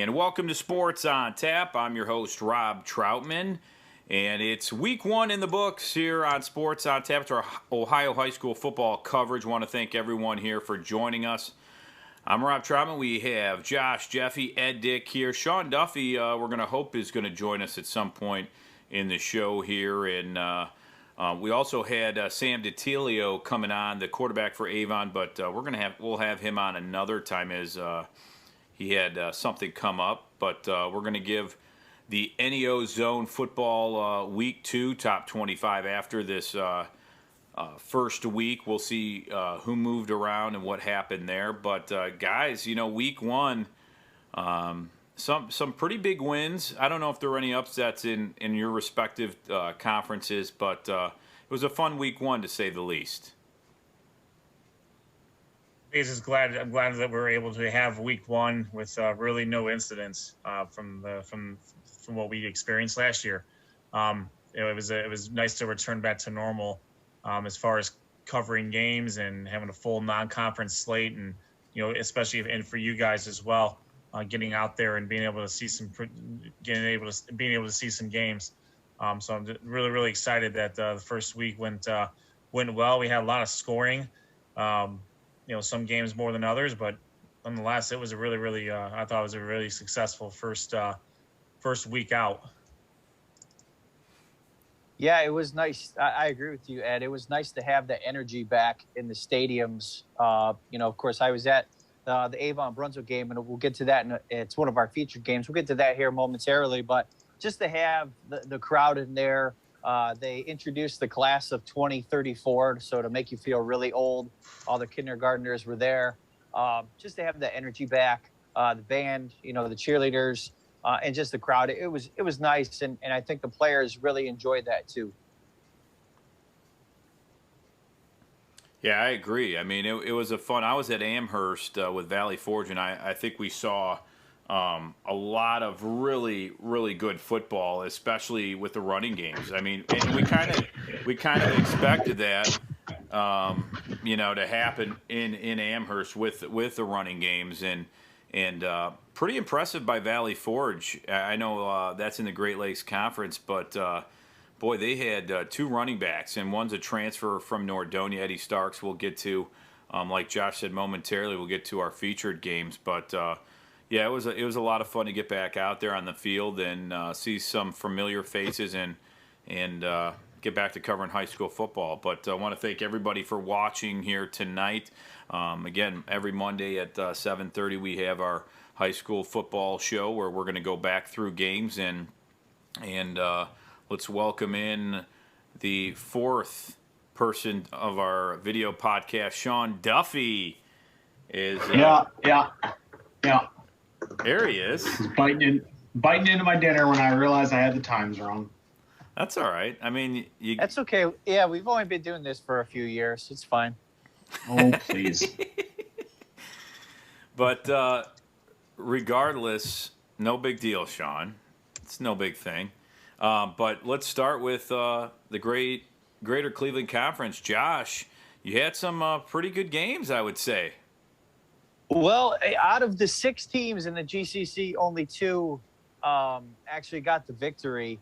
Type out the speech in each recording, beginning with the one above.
And welcome to Sports on Tap. I'm your host, Rob Troutman. And it's week one in the books here on Sports on Tap. It's our Ohio high school football coverage. Want to thank everyone here for joining us. I'm Rob Troutman. We have Josh, Jeffy, Ed, Dick here. Sean Duffy, we're going to hope is going to join us at some point in the show here. And we also had Sam DiTilio coming on, the quarterback for Avon, but we'll have him on another time as he had something come up. But we're going to give the N.E.O. zone football week 2 top 25 after this first week. We'll see who moved around and what happened there. But guys, week 1, some pretty big wins. I don't know if there were any upsets in your respective conferences, but it was a fun week 1 to say the least. I'm glad that we're able to have week 1 with really no incidents from what we experienced last year. It was nice to return back to normal as far as covering games and having a full non-conference slate, and especially and for you guys as well, getting out there and being able to see some games. So I'm really excited that the first week went well. We had a lot of scoring. Some games more than others, but nonetheless, it was I thought it was a really successful first week out. Yeah, it was nice. I agree with you, Ed. It was nice to have the energy back in the stadiums. Of course, I was at the Avon Brunswick game, and we'll get to that. And it's one of our featured games. We'll get to that here momentarily, but just to have the crowd in there. They introduced the class of 2034, so to make you feel really old, all the kindergartners were there. Just to have the energy back, the band, the cheerleaders, and just the crowd. It was nice, and I think the players really enjoyed that too. Yeah, I agree. I mean, it was a fun. I was at Amherst with Valley Forge, and I think we saw a lot of really, really good football, especially with the running games. I mean, and we kind of expected that, to happen in Amherst with the running games, and pretty impressive by Valley Forge. I know that's in the Great Lakes Conference, but boy, they had 2 running backs, and one's a transfer from Nordonia, Eddie Starks. We'll get to, like Josh said momentarily, we'll get to our featured games, but. Yeah, it was a lot of fun to get back out there on the field and see some familiar faces and get back to covering high school football. But I want to thank everybody for watching here tonight. Again, every Monday at 7:30 we have our high school football show where we're going to go back through games and let's welcome in the 4th person of our video podcast, Sean Duffy. Yeah. There he is. He's biting into my dinner when I realized I had the times wrong. That's all right. I mean, That's okay. Yeah, we've only been doing this for a few years. It's fine. Oh, please. But regardless, no big deal, Sean. It's no big thing. But let's start with the Greater Cleveland Conference. Josh, you had some pretty good games, I would say. Well, out of the 6 teams in the GCC, only 2 actually got the victory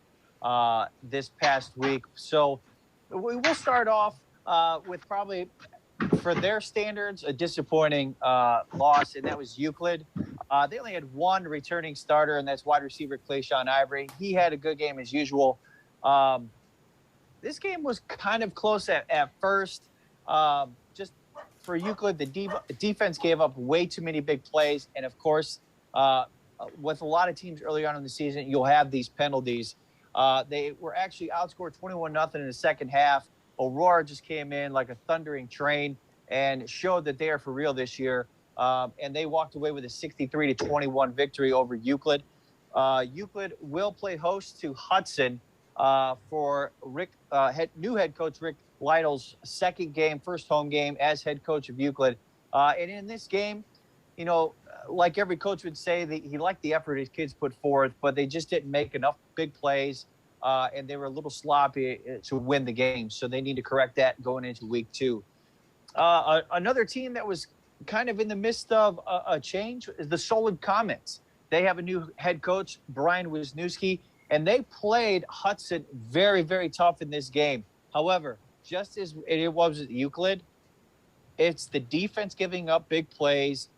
this past week. So we will start off with probably, for their standards, a disappointing loss, and that was Euclid. They only had 1 returning starter, and that's wide receiver Clayshawn Ivory. He had a good game as usual. This game was kind of close at first. Just for Euclid, the defense gave up way too many big plays. And, of course, with a lot of teams early on in the season, you'll have these penalties. They were actually outscored 21-0 in the second half. Aurora just came in like a thundering train and showed that they are for real this year. And they walked away with a 63-21 victory over Euclid. Euclid will play host to Hudson for new head coach Rick Lytle's first home game as head coach of Euclid. And in this game, like every coach would say, he liked the effort his kids put forth, but they just didn't make enough big plays, and they were a little sloppy to win the game. So they need to correct that going into week 2. Another team that was kind of in the midst of a change is the Solid Comets. They have a new head coach, Brian Wisniewski, and they played Hudson very, very tough in this game. However, just as it was at Euclid, it's the defense giving up big plays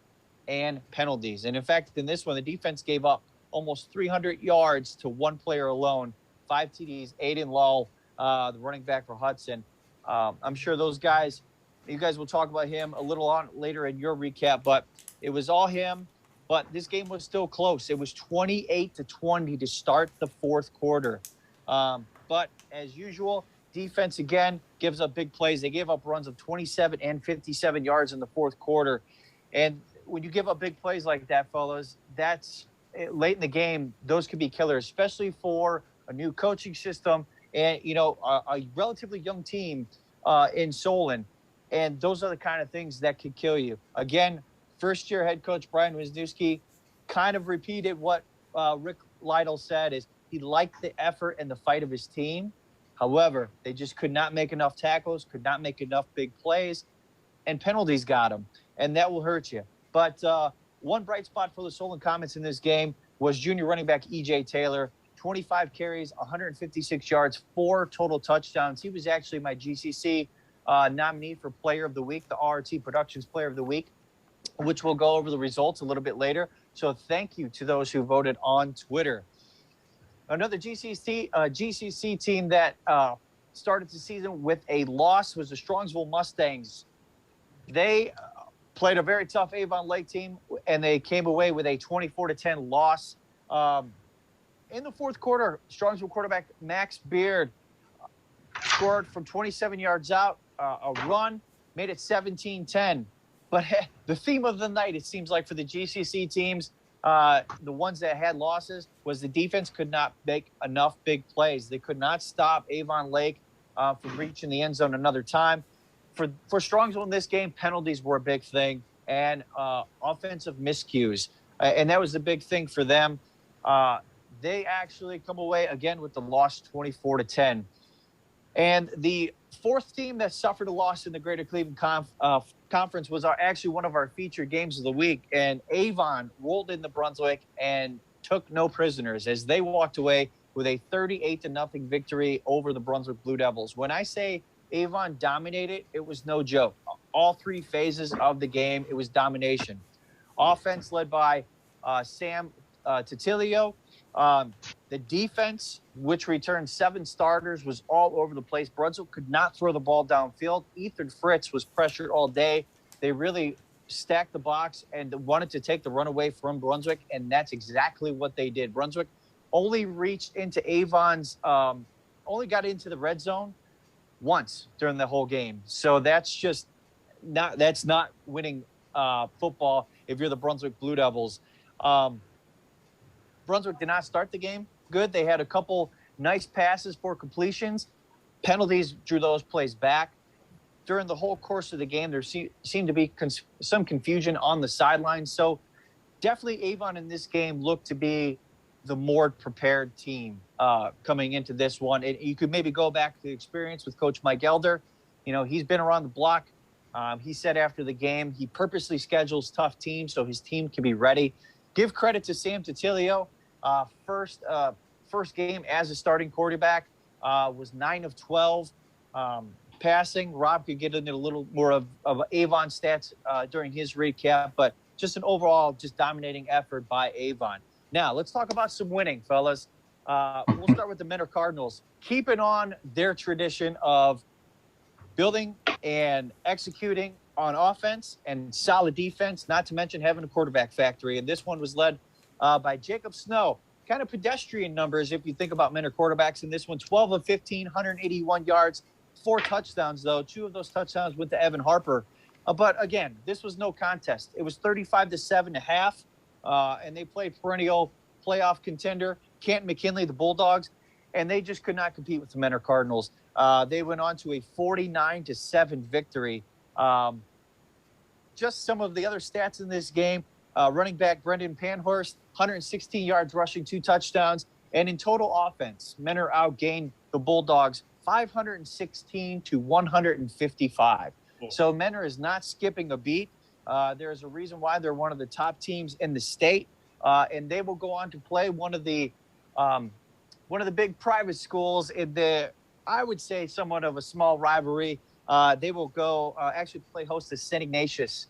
and penalties. And in fact, in this one, the defense gave up almost 300 yards to one player alone, 5 TDs, Aiden Lull, the running back for Hudson. I'm sure you guys will talk about him a little on later in your recap, but it was all him. But this game was still close. It was 28-20 to start the fourth quarter. But as usual, defense again gives up big plays. They gave up runs of 27 and 57 yards in the fourth quarter. And when you give up big plays like that, fellas, that's late in the game. Those could be killers, especially for a new coaching system and, a relatively young team in Solon. And those are the kind of things that could kill you. Again, first-year head coach Brian Wisniewski kind of repeated what Rick Lytle said is he liked the effort and the fight of his team. However, they just could not make enough tackles, could not make enough big plays, and penalties got them, and that will hurt you. But one bright spot for the Solon Comets in this game was junior running back E.J. Taylor, 25 carries, 156 yards, 4 total touchdowns. He was actually my GCC nominee for Player of the Week, the RT Productions Player of the Week, which we'll go over the results a little bit later. So thank you to those who voted on Twitter. Another GCC team that started the season with a loss was the Strongsville Mustangs. They played a very tough Avon Lake team, and they came away with a 24-10 loss. In the fourth quarter, Strongsville quarterback Max Beard scored from 27 yards out, a run, made it 17-10. But the theme of the night, it seems like, for the GCC teams, the ones that had losses, was the defense could not make enough big plays. They could not stop Avon Lake from reaching the end zone another time. For Strongsville in this game, penalties were a big thing, and offensive miscues. And that was the big thing for them. They actually come away, again, with the loss 24-10. And the fourth team that suffered a loss in the Greater Cleveland Conference was actually one of our featured games of the week. And Avon rolled into Brunswick and took no prisoners as they walked away with a 38-0 victory over the Brunswick Blue Devils. When I say Avon dominated, it was no joke. All 3 phases of the game, it was domination. Offense led by Sam Titilio. The defense, which returned 7 starters, was all over the place. Brunswick could not throw the ball downfield. Ethan Fritz was pressured all day. They really stacked the box and wanted to take the run away from Brunswick, and that's exactly what they did. Brunswick only reached into Avon's, only got into the red zone once during the whole game. So that's not winning football if you're the Brunswick Blue Devils. Brunswick did not start the game good. They had a couple nice passes for completions. Penalties drew those plays back. During the whole course of the game, there seemed to be some confusion on the sidelines. So definitely Avon in this game looked to be the more prepared team coming into this one. You could maybe go back to the experience with Coach Mike Elder. He's been around the block. He said after the game, he purposely schedules tough teams so his team can be ready. Give credit to Sam Titilio. First game as a starting quarterback was 9 of 12 passing. Rob could get into a little more of Avon stats during his recap, but just an overall just dominating effort by Avon. Now, let's talk about some winning, fellas. We'll start with the Mentor Cardinals. Keeping on their tradition of building and executing on offense and solid defense, not to mention having a quarterback factory. And this one was led by Jacob Snow. Kind of pedestrian numbers if you think about Mentor quarterbacks in this one. 12 of 15, 181 yards, 4 touchdowns, though. 2 of those touchdowns went to Evan Harper. But, again, this was no contest. It was 35-7 at half, and they played perennial playoff contender Canton McKinley, the Bulldogs, and they just could not compete with the Mentor Cardinals. They went on to a 49-7 victory. Just some of the other stats in this game. Running back Brendan Panhorst, 116 yards rushing, 2 touchdowns. And in total offense, Mentor outgained the Bulldogs 516 to 155. Cool. So Mentor is not skipping a beat. There's a reason why they're one of the top teams in the state. and they will go on to play one of the big private schools in the, I would say, somewhat of a small rivalry. They will go actually play host to St. Ignatius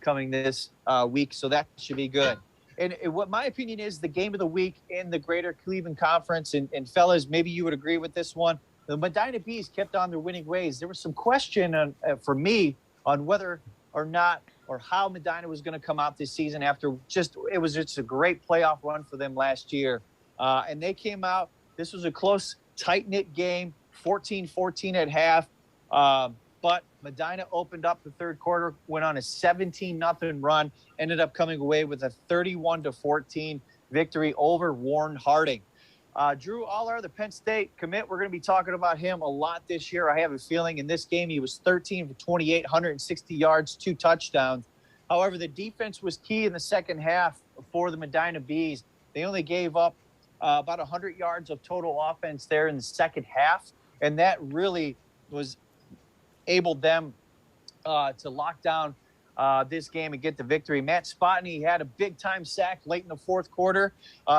coming this week, so that should be good. And what my opinion is, the game of the week in the Greater Cleveland Conference, and fellas, maybe you would agree with this one. The Medina Bees kept on their winning ways. There was some question for me on whether or not or how Medina was going to come out this season after it was just a great playoff run for them last year. And they came out. This was a close, tight-knit game, 14-14 at half. But Medina opened up the third quarter, went on a 17-0 run, ended up coming away with a 31-14 victory over Warren Harding. Drew Aller, the Penn State commit, we're going to be talking about him a lot this year. I have a feeling in this game he was 13 for 28, 160 yards, 2 touchdowns. However, the defense was key in the second half for the Medina Bees. They only gave up about 100 yards of total offense there in the second half, and that really was able them to lock down this game and get the victory. Matt Spotney had a big-time sack late in the fourth quarter.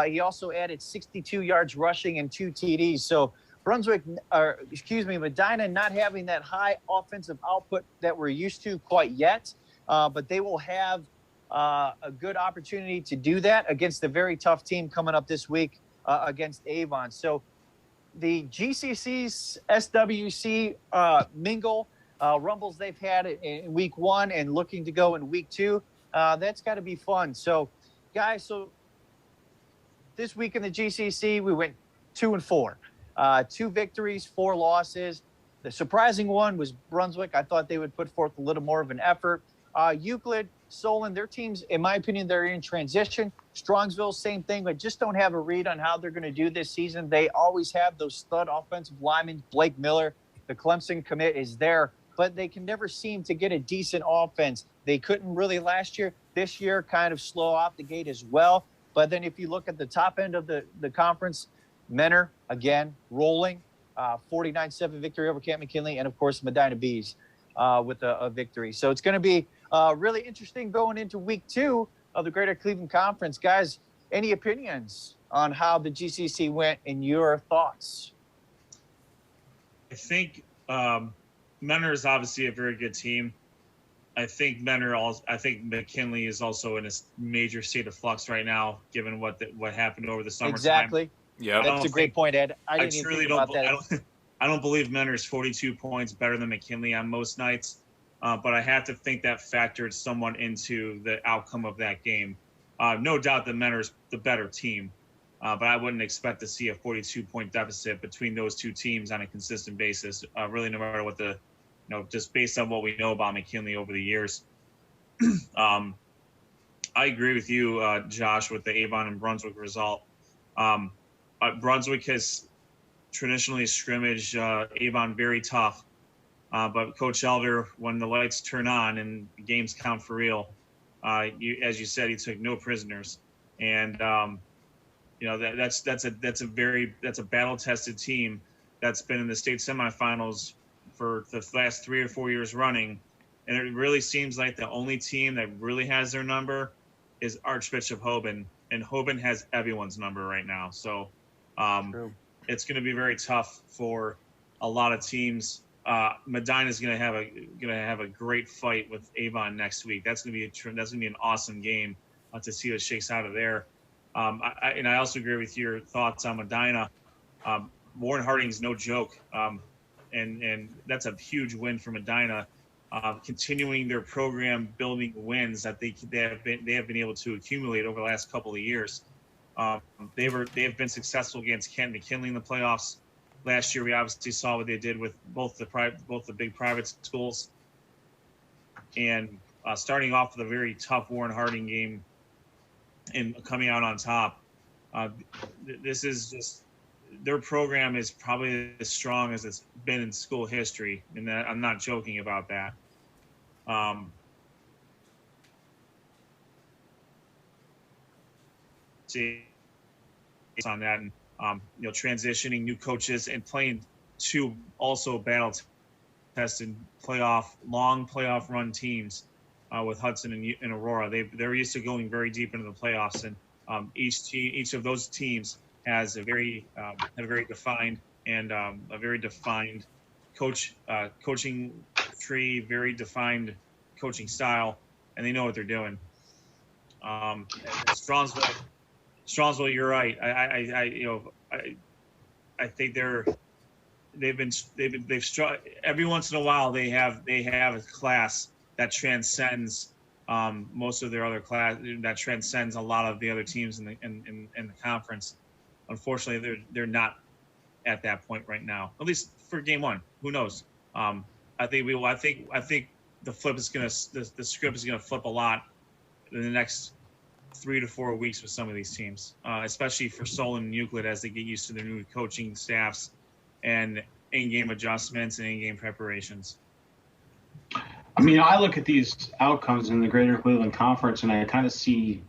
He also added 62 yards rushing and 2 TDs. So Medina not having that high offensive output that we're used to quite yet, but they will have a good opportunity to do that against a very tough team coming up this week against Avon. So the GCC's SWC mingle rumbles they've had in week 1 and looking to go in week 2, that's got to be fun. So, guys, this week in the GCC, we went 2-4, 2 victories, 4 losses. The surprising one was Brunswick. I thought they would put forth a little more of an effort. Euclid, Solon, their teams, in my opinion, they're in transition. Strongsville, same thing, but just don't have a read on how they're going to do this season. They always have those stud offensive linemen. Blake Miller, the Clemson commit, is there, but they can never seem to get a decent offense. They couldn't really last year. This year, kind of slow off the gate as well. But then if you look at the top end of the conference, Menor, again, rolling, 49-7 victory over Camp McKinley, and, of course, Medina Bees with a victory. So it's going to be really interesting going into week 2 of the Greater Cleveland Conference. Guys, any opinions on how the GCC went and your thoughts? I think Menor is obviously a very good team. I think McKinley is also in a major state of flux right now, given what happened over the summertime. Exactly. Yeah, that's a great point, Ed. I didn't even think about that. I don't believe Menor is 42 points better than McKinley on most nights, but I have to think that factored somewhat into the outcome of that game. No doubt that Menor is the better team, but I wouldn't expect to see a 42-point deficit between those two teams on a consistent basis, really no matter what just based on what we know about McKinley over the years. I agree with you, Josh, with the Avon and Brunswick result. Brunswick has traditionally scrimmaged Avon very tough, but Coach Elder, when the lights turn on and games count for real, as you said, he took no prisoners, and that's a battle-tested team that's been in the state semifinals for the last 3 or 4 years running, and it really seems like the only team that really has their number is Archbishop Hoban, and Hoban has everyone's number right now. So it's going to be very tough for a lot of teams. Medina is going to have a great fight with Avon next week. That's going to be an awesome game to see what shakes out of there. I also agree with your thoughts on Medina. Warren Harding's no joke, and that's a huge win for Medina. Continuing their program building wins that they have been able to accumulate over the last couple of years. They have been successful against Kent McKinley in the playoffs. Last year, we obviously saw what they did with both the big private schools, and starting off with a very tough Warren Harding game and coming out on top. This is just their program is probably as strong as it's been in school history, and I'm not joking about that. See on that, and transitioning new coaches and playing 2 also battle-tested long playoff run teams with Hudson and Aurora. They're used to going very deep into the playoffs, and Each of those teams has a very defined and a very defined coaching tree, very defined coaching style, and they know what they're doing. Strongsville, you're right. I think they've every once in a while they have a class that transcends most of their other class, that transcends a lot of the other teams in the conference. Unfortunately, they're not at that point right now, at least for game one. Who knows? I think the script is gonna flip a lot in the next 3 to 4 weeks with some of these teams, especially for Solon and Euclid as they get used to their new coaching staffs and in-game adjustments and in-game preparations. I mean, I look at these outcomes in the Greater Cleveland Conference, and I kind of see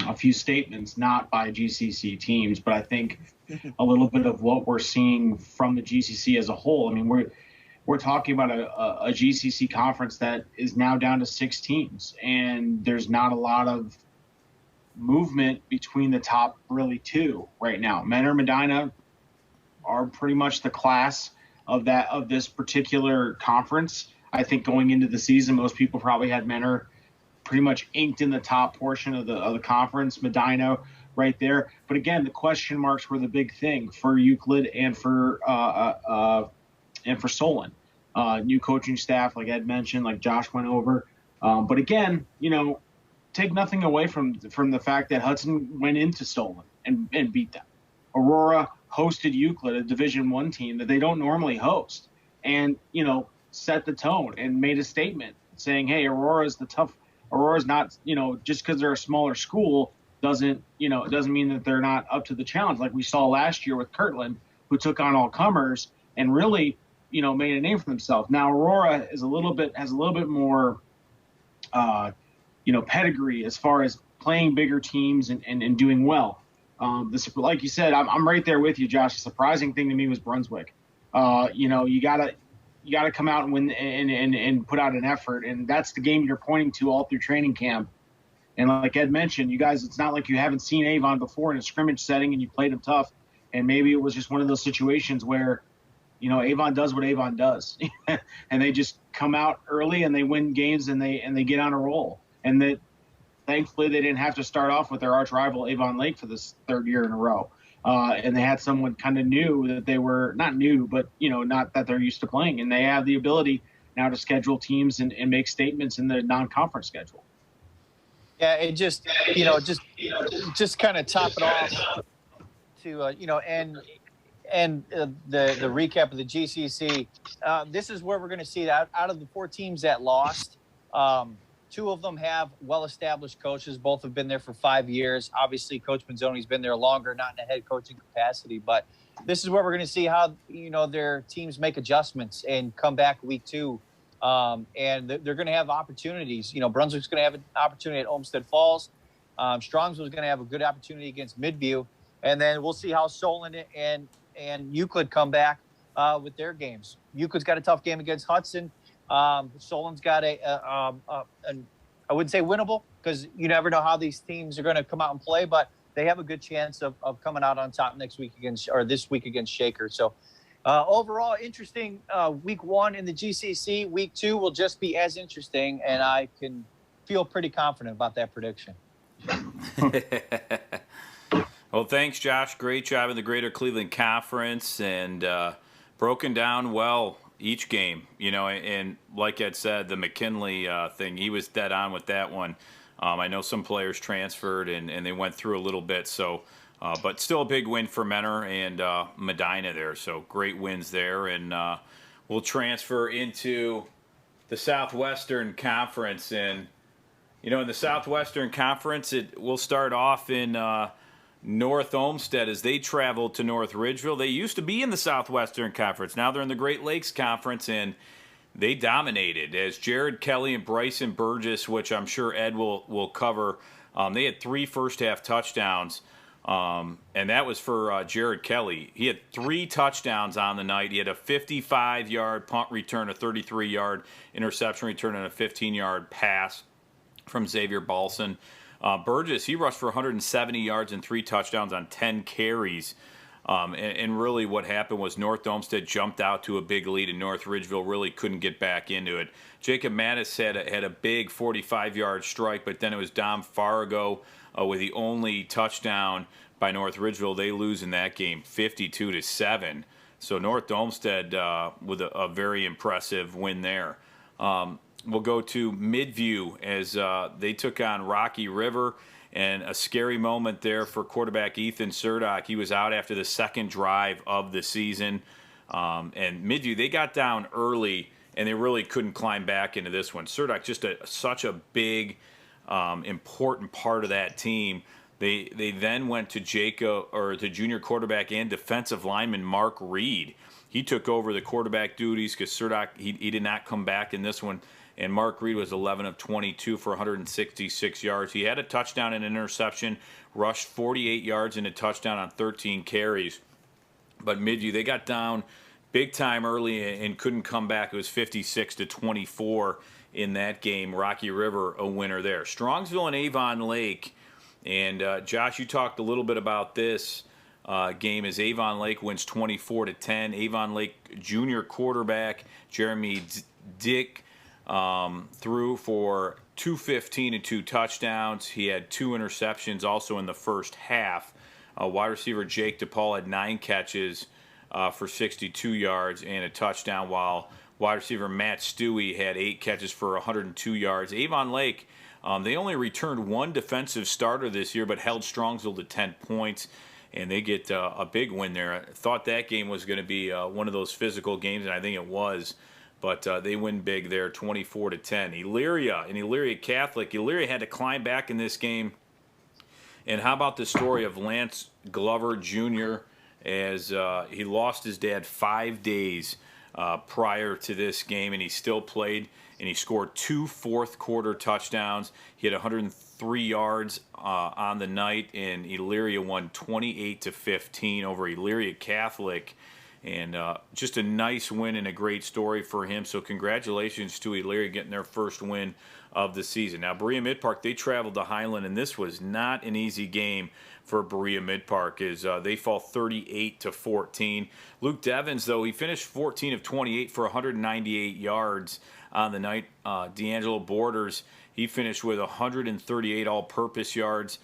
a few statements, not by GCC teams, but I think a little bit of what we're seeing from the GCC as a whole. I mean, we're talking about a GCC conference that is now down to 6 teams, and there's not a lot of movement between the top really 2 right now. Menor, Medina are pretty much the class of this particular conference. I think going into the season, most people probably had Menor pretty much inked in the top portion of the conference. Medina right there. But again, the question marks were the big thing for Euclid and for Solon. New coaching staff, like Ed mentioned, like Josh went over. But again, take nothing away from the fact that Hudson went into Solon and beat them. Aurora hosted Euclid, a Division I team that they don't normally host, and set the tone and made a statement saying, "Hey, Aurora's not, just because they're a smaller school doesn't mean that they're not up to the challenge." Like we saw last year with Kirtland, who took on all comers and really, made a name for themselves. Now Aurora has a little bit more, pedigree as far as playing bigger teams and doing well. Like you said, I'm right there with you, Josh. The surprising thing to me was Brunswick. You gotta come out and win and put out an effort, and that's the game you're pointing to all through training camp. And like Ed mentioned, you guys, it's not like you haven't seen Avon before in a scrimmage setting and you played them tough. And maybe it was just one of those situations where, Avon does what Avon does, and they just come out early and they win games and they get on a roll. And that thankfully they didn't have to start off with their arch rival Avon Lake for this 3rd year in a row. And they had someone kind of new that they were not new, but not that they're used to playing, and they have the ability now to schedule teams and make statements in the non-conference schedule. Yeah, it just just kind of top it off to and the recap of the GCC. This is where we're going to see that out of the 4 teams that lost, 2 of them have well-established coaches. Both have been there for 5 years. Obviously, Coach Manzoni's been there longer, not in a head coaching capacity. But this is where we're going to see how their teams make adjustments and come back week 2. And they're going to have opportunities. Brunswick's going to have an opportunity at Olmsted Falls. Strongsville's going to have a good opportunity against Midview. And then we'll see how Solon and Euclid come back with their games. Euclid's got a tough game against Hudson. Solon's got I wouldn't say winnable, because you never know how these teams are going to come out and play, but they have a good chance of coming out on top this week against Shaker. So overall, interesting week 1 in the GCC. Week 2 will just be as interesting, and I can feel pretty confident about that prediction. Well, thanks, Josh. Great job in the Greater Cleveland Conference, and broken down well each game, and like Ed said, the McKinley thing, he was dead on with that one. I know some players transferred and they went through a little bit, so but still a big win for Menor and Medina there, so great wins there. And we'll transfer into the Southwestern Conference, and in the Southwestern Conference, we'll start off in North Olmsted as they travel to North Ridgeville. They used to be in the Southwestern Conference. Now they're in the Great Lakes Conference, and they dominated as Jared Kelly and Bryson Burgess, which I'm sure Ed will cover. They had 3 first-half touchdowns, and that was for Jared Kelly. He had 3 touchdowns on the night. He had a 55-yard punt return, a 33-yard interception return, and a 15-yard pass from Xavier Balson. Burgess, he rushed for 170 yards and 3 touchdowns on 10 carries. And really what happened was North Olmsted jumped out to a big lead, and North Ridgeville really couldn't get back into it. Jacob Mattis had a big 45-yard strike, but then it was Dom Fargo with the only touchdown by North Ridgeville. They lose in that game 52-7. So North Olmsted with a very impressive win there. We'll go to Midview as they took on Rocky River. And a scary moment there for quarterback Ethan Surdock. He was out after the second drive of the season. And Midview, they got down early, and they really couldn't climb back into this one. Surdock, just such a big, important part of that team. They then went to the junior quarterback and defensive lineman Mark Reed. He took over the quarterback duties because Surdock, he did not come back in this one. And Mark Reed was 11 of 22 for 166 yards. He had a touchdown and an interception, rushed 48 yards and a touchdown on 13 carries. But Midview, they got down big time early and couldn't come back. It was 56-24 in that game. Rocky River a winner there. Strongsville and Avon Lake. And Josh, you talked a little bit about this game as Avon Lake wins 24-10. Avon Lake junior quarterback Jeremy Dick threw for 215 and 2 touchdowns. He had 2 interceptions also in the first half. Wide receiver Jake DePaul had 9 catches for 62 yards and a touchdown, while wide receiver Matt Stewie had 8 catches for 102 yards. Avon Lake, they only returned 1 defensive starter this year, but held Strongsville to 10 points, and they get a big win there. I thought that game was going to be one of those physical games, and I think it was. But they win big there, 24-10. Elyria and Elyria Catholic. Elyria had to climb back in this game. And how about the story of Lance Glover Jr. as he lost his dad 5 days prior to this game, and he still played, and he scored 2 fourth-quarter touchdowns. He had 103 yards on the night, and Elyria won 28-15 over Elyria Catholic. And just a nice win and a great story for him. So congratulations to Elyria getting their first win of the season. Now, Berea Mid-Park, they traveled to Highland, and this was not an easy game for Berea Mid-Park as they fall 38-14. Luke Devins, though, he finished 14 of 28 for 198 yards on the night. D'Angelo Borders, he finished with 138 all-purpose yards.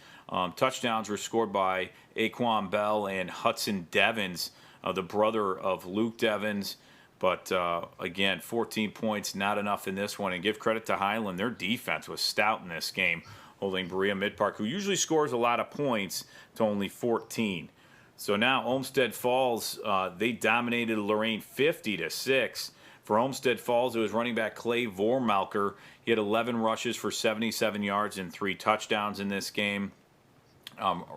Touchdowns were scored by Aquan Bell and Hudson Devins, the brother of Luke Devins. But, again, 14 points, not enough in this one. And give credit to Highland. Their defense was stout in this game, holding Berea Mid-Park, who usually scores a lot of points, to only 14. So now Olmsted Falls, they dominated Lorraine 50-6. For Olmsted Falls, it was running back Clay Vormalker. He had 11 rushes for 77 yards and 3 touchdowns in this game.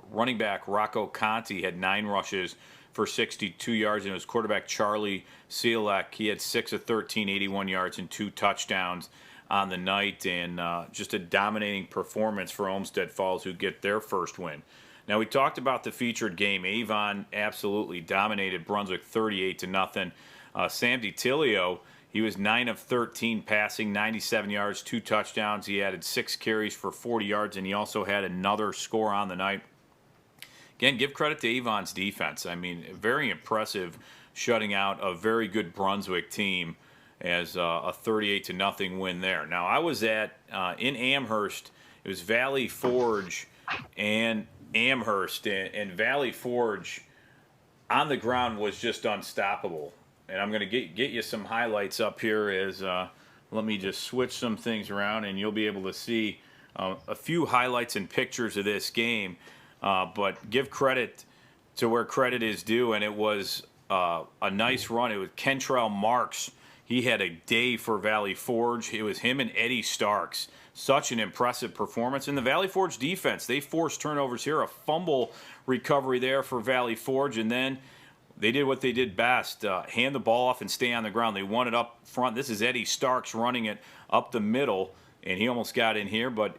Running back Rocco Conti had 9 rushes for 62 yards, and his quarterback Charlie Seelek, he had 6 of 13, 81 yards and 2 touchdowns on the night, and just a dominating performance for Olmsted Falls, who get their first win. Now, we talked about the featured game. Avon absolutely dominated Brunswick 38-0. Sam DiTilio, he was 9 of 13 passing, 97 yards, 2 touchdowns. He added 6 carries for 40 yards, and he also had another score on the night. Again, give credit to Avon's defense. I mean, very impressive, shutting out a very good Brunswick team as a 38-0 win there. Now, I was in Amherst. It was Valley Forge and Amherst, and Valley Forge on the ground was just unstoppable. And I'm going to get you some highlights up here as let me just switch some things around, and you'll be able to see a few highlights and pictures of this game. But give credit to where credit is due, and it was a nice run. It was Kentrell Marks. He had a day for Valley Forge. It was him and Eddie Starks. Such an impressive performance. In the Valley Forge defense, they forced turnovers here, a fumble recovery there for Valley Forge, and then they did what they did best, hand the ball off and stay on the ground. They won it up front. This is Eddie Starks running it up the middle, and he almost got in here, but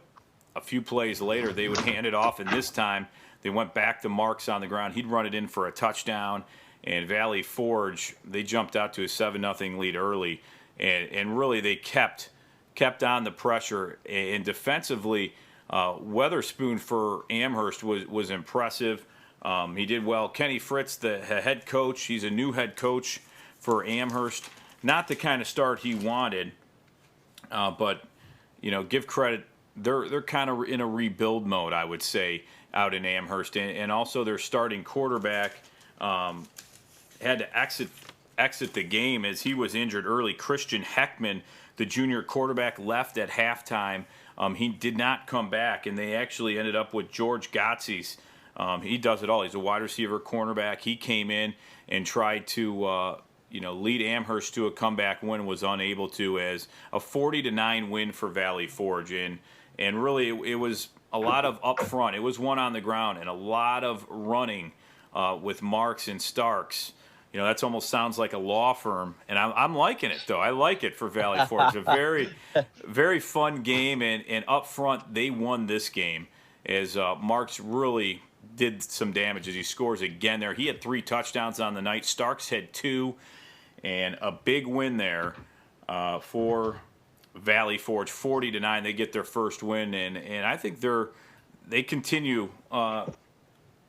a few plays later, they would hand it off, and this time they went back to Marks on the ground. He'd run it in for a touchdown, and Valley Forge, they jumped out to a 7-0 lead early, and really they kept on the pressure. And defensively, Weatherspoon for Amherst was impressive. He did well. Kenny Fritz, the head coach, he's a new head coach for Amherst. Not the kind of start he wanted, but give credit. They're kind of in a rebuild mode, I would say, out in Amherst, and also their starting quarterback had to exit the game as he was injured early. Christian Heckman, the junior quarterback, left at halftime. He did not come back, and they actually ended up with George Gotsis. He does it all. He's a wide receiver, cornerback. He came in and tried to lead Amherst to a comeback win, was unable to, as a 40-9 win for Valley Forge. And really, it was a lot of up front. It was one on the ground and a lot of running with Marks and Starks. That almost sounds like a law firm, and I'm liking it, though. I like it for Valley Forge. It's a very, very fun game, and up front, they won this game as Marks really did some damage as he scores again there. He had 3 touchdowns on the night. Starks had 2, and a big win there for Valley Forge, 40-9. They get their first win, and I think they continue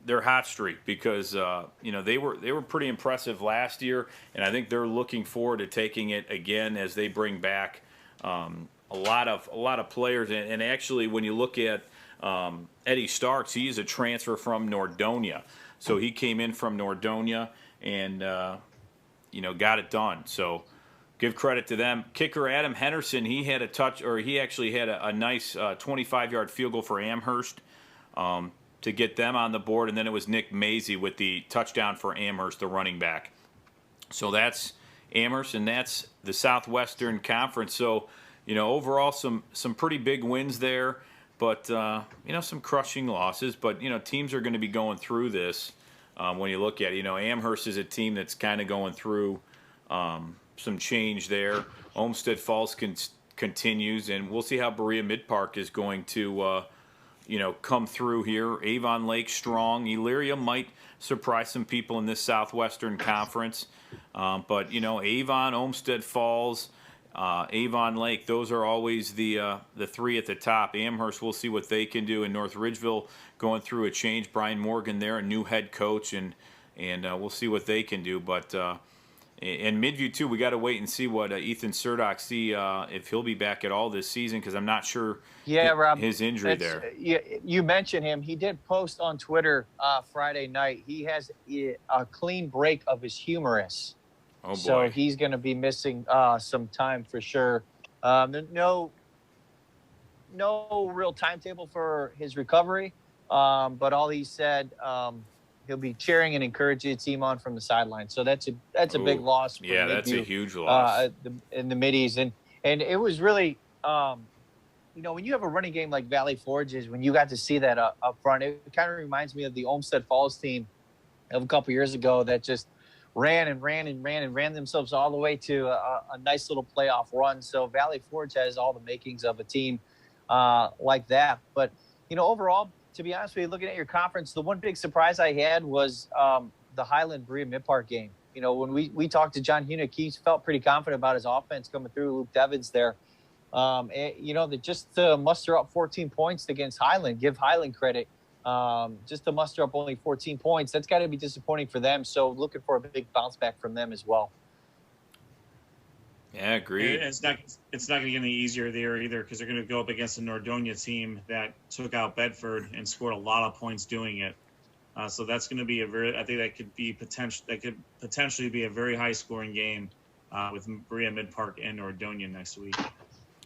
their hot streak because they were pretty impressive last year, and I think they're looking forward to taking it again as they bring back a lot of players. And actually, when you look at Eddie Starks, he is a transfer from Nordonia, so he came in from Nordonia and got it done. So give credit to them. Kicker Adam Henderson, he had he actually had a nice 25-yard field goal for Amherst to get them on the board, and then it was Nick Mazie with the touchdown for Amherst, the running back. So that's Amherst, and that's the Southwestern Conference. So, overall some pretty big wins there, but some crushing losses. But teams are going to be going through this when you look at it. Amherst is a team that's kind of going through some change there. Olmsted Falls continues, and we'll see how Berea Mid-Park is going to come through here. Avon Lake strong. Elyria might surprise some people in this Southwestern Conference. But, Avon, Olmsted Falls, Avon Lake, those are always the 3 at the top. Amherst, we'll see what they can do. And North Ridgeville going through a change. Brian Morgan there, a new head coach, and we'll see what they can do. But and Midview, too, we got to wait and see what Ethan Surdock if he'll be back at all this season, because I'm not sure Rob, his injury there. You mentioned him. He did post on Twitter Friday night. He has a clean break of his humerus. Oh, boy. So he's going to be missing some time for sure. No real timetable for his recovery, but all he said, he'll be cheering and encouraging the team on from the sideline. So that's a big loss. For Midview, that's a huge loss in the middies, and it was really, when you have a running game like Valley Forge is, when you got to see that up front, it kind of reminds me of the Olmsted Falls team of a couple years ago that just ran themselves all the way to a nice little playoff run. So Valley Forge has all the makings of a team like that. But overall, to be honest with you, looking at your conference, the one big surprise I had was the Highland Berea Mid-Park game. When we talked to John Hunick, he felt pretty confident about his offense coming through. Luke Devins there. Just to muster up 14 points against Highland, give Highland credit. Just to muster up only 14 points, that's got to be disappointing for them. So looking for a big bounce back from them as well. Yeah, agreed. It's not going to get any easier there either, because they're going to go up against a Nordonia team that took out Bedford and scored a lot of points doing it. So that's going to be I think that could potentially be a very high scoring game with Berea Mid-Park and Nordonia next week.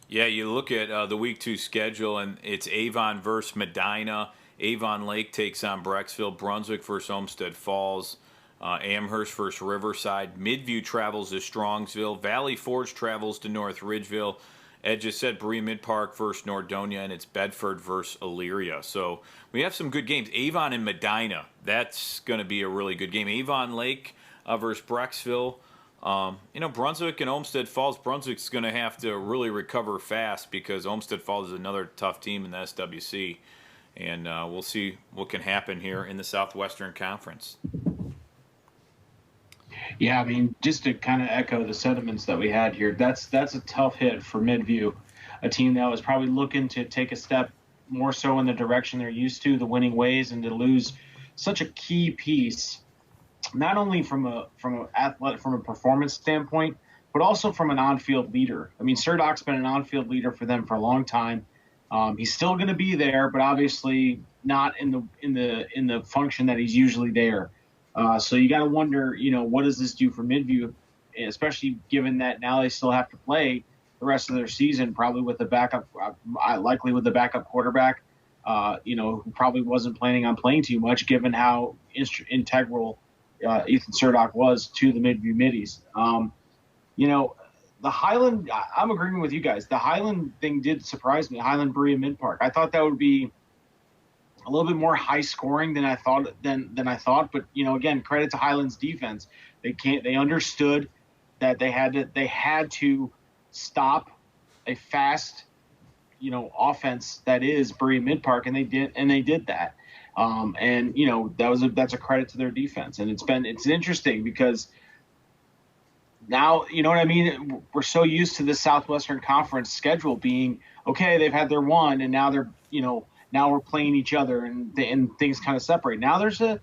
Yeah, you look at the Week 2 schedule, and it's Avon versus Medina. Avon Lake takes on Brecksville. Brunswick versus Olmsted Falls. Amherst versus Riverside. Midview travels to Strongsville. Valley Forge travels to North Ridgeville. Ed just said Berea Mid-Park versus Nordonia, and it's Bedford versus Elyria. So we have some good games. Avon and Medina, that's going to be a really good game. Avon Lake versus Brecksville. Brunswick and Olmsted Falls. Brunswick's going to have to really recover fast because Olmsted Falls is another tough team in the SWC. And we'll see what can happen here in the Southwestern Conference. Yeah, just to kind of echo the sentiments that we had here, that's a tough hit for Midview, a team that was probably looking to take a step more so in the direction they're used to, the winning ways, and to lose such a key piece, not only from a performance standpoint, but also from an on-field leader. I mean, Surdak's been an on-field leader for them for a long time. He's still going to be there, but obviously not in the function that he's usually there. So you got to wonder, what does this do for Midview, especially given that now they still have to play the rest of their season, probably with the backup, likely with the backup quarterback, who probably wasn't planning on playing too much, given how integral Ethan Surdak was to the Midview Middies. The Highland, I'm agreeing with you guys. The Highland thing did surprise me. Highland Berea Mid Park. I thought that would be a little bit more high scoring than I thought. But again, credit to Highland's defense. They understood that they had to stop a fast, offense that is Berea Mid Park, and they did that. That's a credit to their defense. And it's interesting because now, you know what I mean? We're so used to this Southwestern Conference schedule being, okay, they've had their one, and now they're, now we're playing each other, and things kind of separate. Now there's a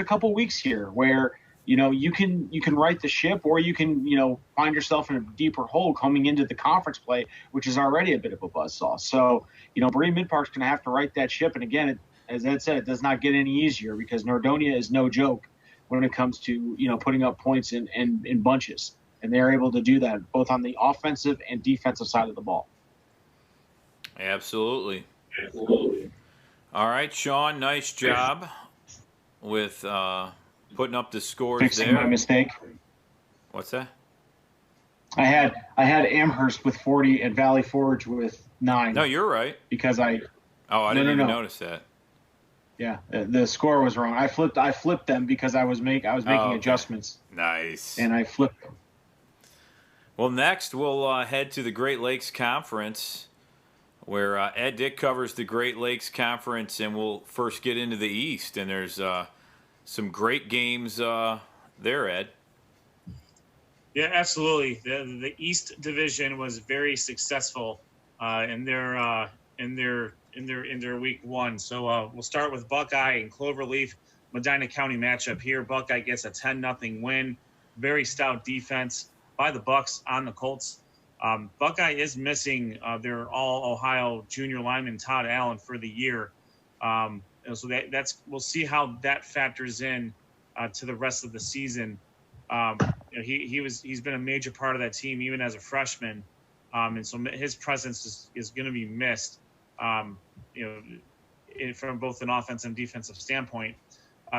couple weeks here where, you can right the ship, or you can, find yourself in a deeper hole coming into the conference play, which is already a bit of a buzzsaw. So, Berea Mid Park's going to have to right that ship. And again, as Ed said, it does not get any easier because Nordonia is no joke when it comes to, putting up points in bunches. And they're able to do that both on the offensive and defensive side of the ball. Absolutely. All right, Sean, nice job with putting up the scores Fixing there. my mistake. What's that? I had Amherst with 40 and Valley Forge with 9. No, you're right. Because I didn't even notice that. Yeah, the score was wrong. I flipped them because I was making adjustments. Nice. And I flipped them. Well, next we'll head to the Great Lakes Conference, where Ed Dick covers the Great Lakes Conference, and we'll first get into the East. And there's some great games there, Ed. Yeah, absolutely. The East Division was very successful in their week one. So we'll start with Buckeye and Cloverleaf, Medina County matchup here. Buckeye gets a 10-0 win. Very stout defense by the Bucks on the Colts. Buckeye is missing their all-Ohio junior lineman Todd Allen for the year. So we'll see how that factors in to the rest of the season. He's been a major part of that team even as a freshman, and so his presence is going to be missed. From both an offensive and defensive standpoint.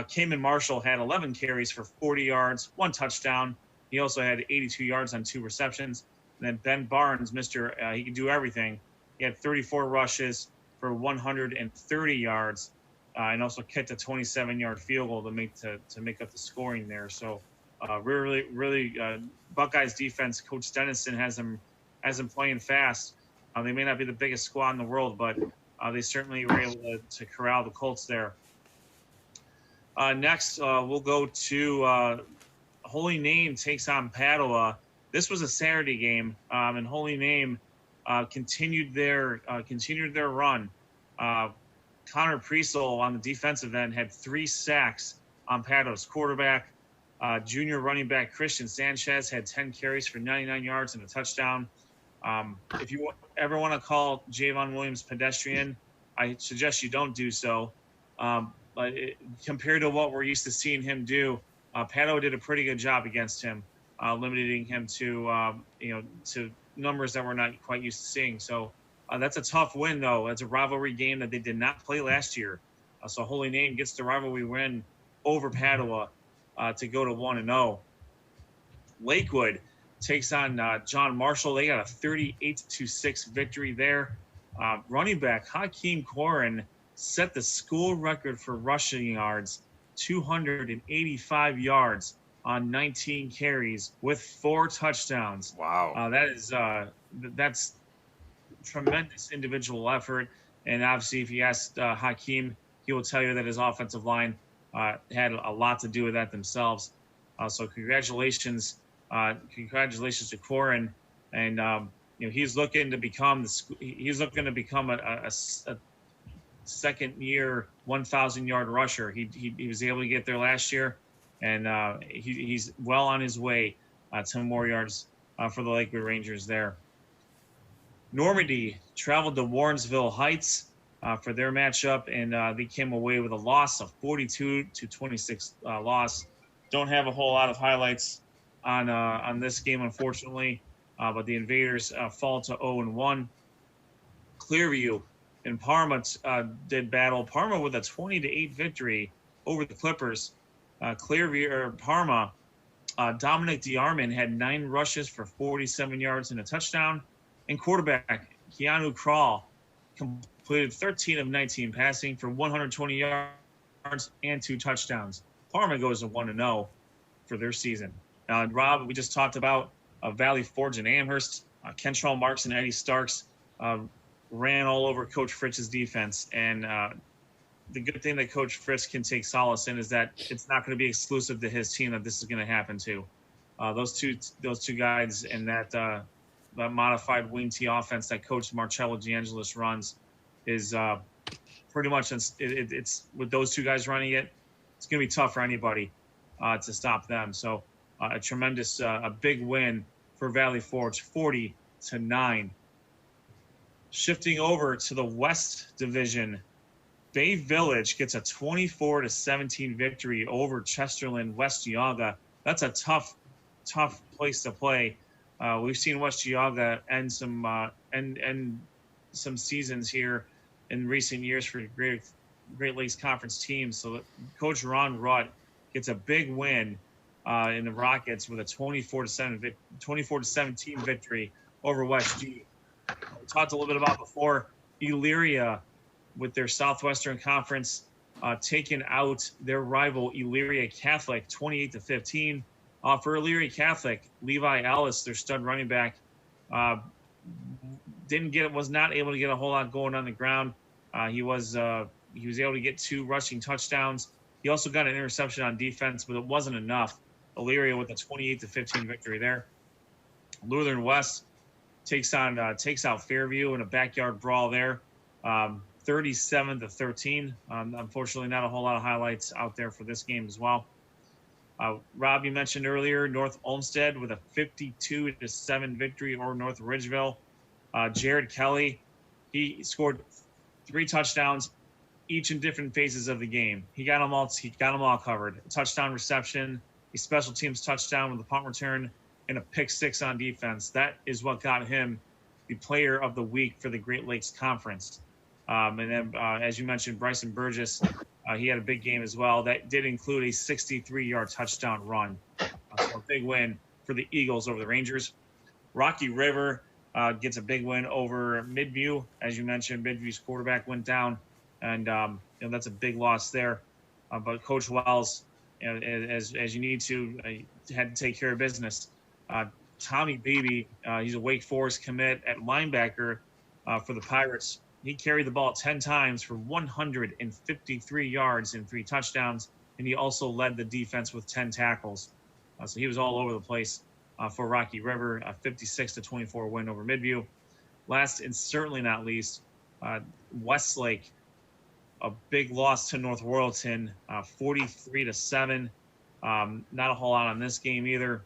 Cayman Marshall had 11 carries for 40 yards, 1 touchdown. He also had 82 yards on 2 receptions. And then Ben Barnes, he can do everything. He had 34 rushes for 130 yards, and also kicked a 27-yard field goal to make up the scoring there. So, really, Buckeyes defense, Coach Dennison has them playing fast. They may not be the biggest squad in the world, but they certainly were able to corral the Colts there. Next, we'll go to Holy Name takes on Padua. This was a Saturday game, and Holy Name continued their run. Connor Priesel on the defensive end had 3 sacks on Padua's quarterback. Junior running back Christian Sanchez had 10 carries for 99 yards and a touchdown. If you ever want to call Javon Williams pedestrian, I suggest you don't do so. But compared to what we're used to seeing him do, Padua did a pretty good job against him, limiting him to numbers that we're not quite used to seeing. So that's a tough win, though. It's a rivalry game that they did not play last year. So Holy Name gets the rivalry win over Padua to go to 1-0. Lakewood takes on John Marshall. They got a 38-6 victory there. Running back Hakeem Koren set the school record for rushing yards, 285 yards on 19 carries with 4 touchdowns. Wow. That's tremendous individual effort. And obviously, if you ask Hakeem, he will tell you that his offensive line had a lot to do with that themselves. So congratulations to Koren, and he's looking to become a second-year 1,000-yard rusher. He was able to get there last year, and he's well on his way to more yards for the Lakewood Rangers there. Normandy traveled to Warrensville Heights for their matchup, and they came away with a loss of 42-26 loss. Don't have a whole lot of highlights on this game, unfortunately, but the Invaders fall to 0-1. Clearview and Parma did battle. Parma with a 20-8 victory over the Clippers. Parma, Dominic DeArmond had 9 rushes for 47 yards and a touchdown, and quarterback Keanu Krall completed 13 of 19 passing for 120 yards and 2 touchdowns. Parma goes to 1-0 for their season. Rob, we just talked about Valley Forge and Amherst. Kentrell Marks and Eddie Starks ran all over Coach Fritz's defense. And the good thing that Coach Fritz can take solace in is that it's not going to be exclusive to his team that this is going to happen to. Those two guys in that modified wing T offense that Coach Marcello DeAngelis runs is pretty much it's with those two guys running it. It's going to be tough for anybody to stop them. So a tremendous, a big win for Valley Forge, 40-9. Shifting over to the West Division, Bay Village gets a 24-17 victory over Chesterland West Geauga. That's a tough place to play. We've seen West Geauga end some seasons here in recent years for Great Lakes Conference teams. So Coach Ron Rutt gets a big win in the Rockets with a 24-17 victory over West G. We talked a little bit about before, Elyria with their Southwestern Conference taking out their rival Elyria Catholic 28-15. For Elyria Catholic, Levi Ellis, their stud running back, was not able to get a whole lot going on the ground. He was able to get 2 rushing touchdowns. He also got an interception on defense, but it wasn't enough. Elyria with a 28-15 victory there. Lutheran West takes out Fairview in a backyard brawl there, 37-13. Unfortunately, not a whole lot of highlights out there for this game as well. Rob, you mentioned earlier North Olmsted with a 52-7 victory over North Ridgeville. Jared Kelly, he scored 3 touchdowns, each in different phases of the game. He got them all covered. A touchdown reception, a special teams touchdown with a punt return, and a pick 6 on defense. That is what got him the player of the week for the Great Lakes Conference. And then, as you mentioned, Bryson Burgess, he had a big game as well. That did include a 63-yard touchdown run. So a big win for the Eagles over the Rangers. Rocky River gets a big win over Midview. As you mentioned, Midview's quarterback went down, and that's a big loss there. But Coach Wells, as you need to, had to take care of business. Tommy Beebe, he's a Wake Forest commit at linebacker for the Pirates. He carried the ball 10 times for 153 yards and 3 touchdowns, and he also led the defense with 10 tackles. So he was all over the place for Rocky River, a 56-24 win over Midview. Last and certainly not least, Westlake, a big loss to North Royalton, 43-7. Not a whole lot on this game either.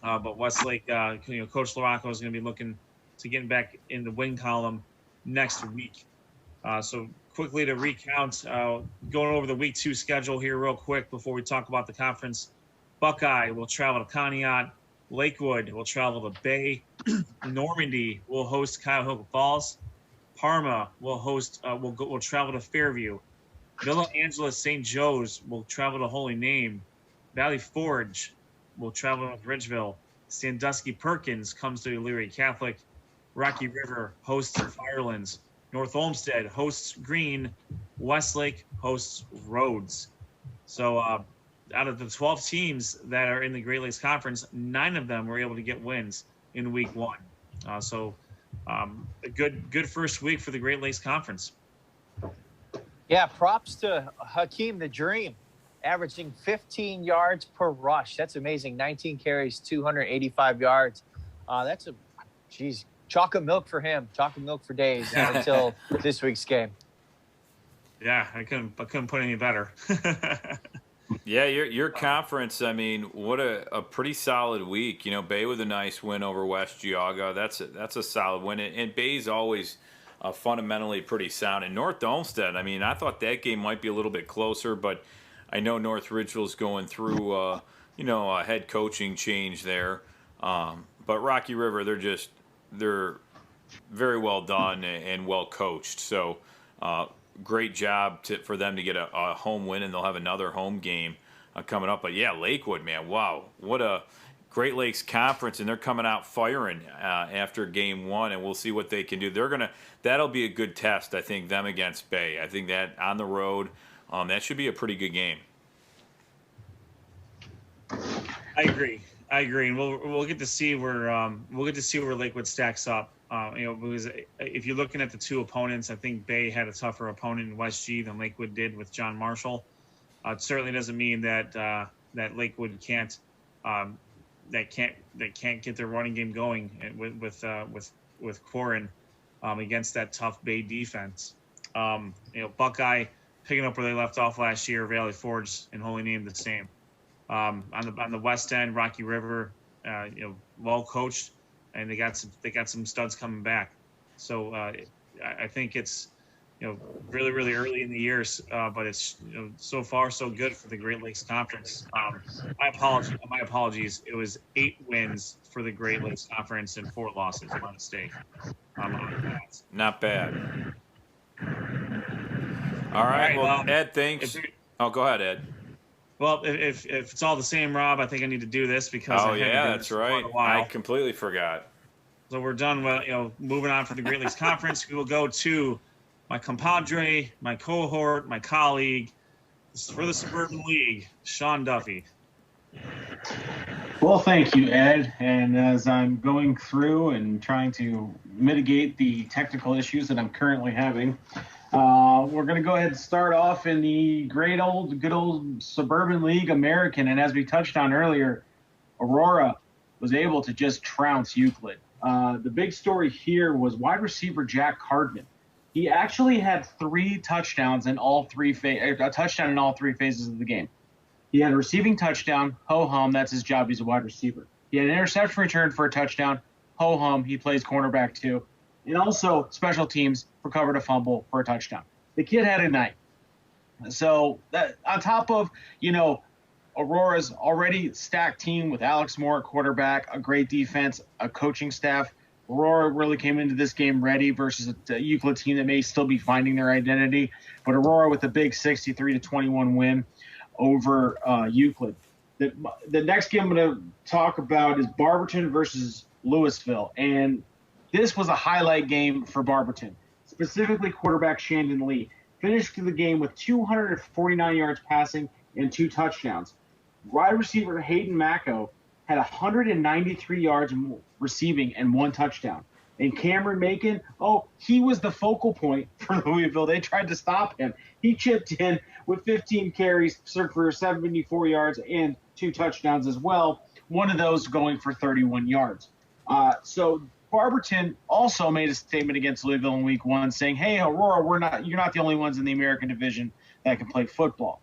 But Westlake, Coach LaRocco is going to be looking to get back in the win column next week. So quickly to recount, going over the week 2 schedule here real quick before we talk about the conference. Buckeye will travel to Conneaut. Lakewood will travel to Bay. Normandy will host Cuyahoga Falls. Parma will will travel to Fairview. Villa Angeles St. Joe's will travel to Holy Name. Valley Forge will travel to Ridgeville. Sandusky Perkins comes to Elyria Catholic. Rocky River hosts Firelands. North Olmsted hosts Green. Westlake hosts Rhodes. So out of the 12 teams that are in the Great Lakes Conference, 9 of them were able to get wins in week 1. So a good first week for the Great Lakes Conference. Yeah, props to Hakeem the Dream, averaging 15 yards per rush. That's amazing. 19 carries, 285 yards. That's chocolate milk for him. Chocolate milk for days until this week's game. Yeah, I couldn't put any better. Yeah, your conference. I mean, what a pretty solid week. Bay with a nice win over West Geauga. That's a solid win, and Bay's always fundamentally pretty sound. And North Olmsted. I mean, I thought that game might be a little bit closer, but I know North Ridgeville's going through a head coaching change there. But Rocky River, they're very well done and well coached. So. Great job for them to get a home win, and they'll have another home game coming up. But yeah, Lakewood, man, wow, what a Great Lakes Conference, and they're coming out firing after game one, and we'll see what they can do. That'll be a good test, I think, them against Bay. I think that on the road, that should be a pretty good game. I agree, and we'll get to see where Lakewood stacks up. Because if you're looking at the two opponents, I think Bay had a tougher opponent in West G than Lakewood did with John Marshall. It certainly doesn't mean that Lakewood can't get their running game going with Corin against that tough Bay defense. Buckeye picking up where they left off last year. Valley Forge and Holy Name the same. On the west end, Rocky River, well coached. And they got some studs coming back, so I think it's really really early in the year, but it's so far so good for the Great Lakes Conference. My apologies. It was 8 wins for the Great Lakes Conference and 4 losses. My mistake. Not bad. All right. Well, Ed, thanks. Go ahead, Ed. Well, if it's all the same, Rob, I think I need to do this because that's right. I completely forgot. So we're done with moving on for the Great Lakes Conference. We will go to my compadre, my cohort, my colleague for the Suburban League, Sean Duffy. Well, thank you, Ed. And as I'm going through and trying to mitigate the technical issues that I'm currently having, we're going to go ahead and start off in the good old Suburban League American. And as we touched on earlier, Aurora was able to just trounce Euclid. The big story here was wide receiver Jack Hardman. He actually had 3 touchdowns in all 3 a touchdown in all 3 phases of the game. He had a receiving touchdown, ho-hum, that's his job, he's a wide receiver. He had an interception return for a touchdown, ho-hum, he plays cornerback too. And also special teams recovered a fumble for a touchdown. The kid had a night. So that on top of, Aurora's already stacked team with Alex Moore at quarterback, a great defense, a coaching staff. Aurora really came into this game ready versus a Euclid team that may still be finding their identity. But Aurora with a big 63-21 win over Euclid. The next game I'm going to talk about is Barberton versus Louisville. And this was a highlight game for Barberton, specifically quarterback Shandon Lee. Finished the game with 249 yards passing and 2 touchdowns. Wide receiver Hayden Macko had 193 yards receiving and 1 touchdown. And Cameron Macon, he was the focal point for Louisville. They tried to stop him. He chipped in with 15 carries for 74 yards and 2 touchdowns as well, one of those going for 31 yards. So Barberton also made a statement against Louisville in week 1 saying, hey, Aurora, you're not the only ones in the American division that can play football.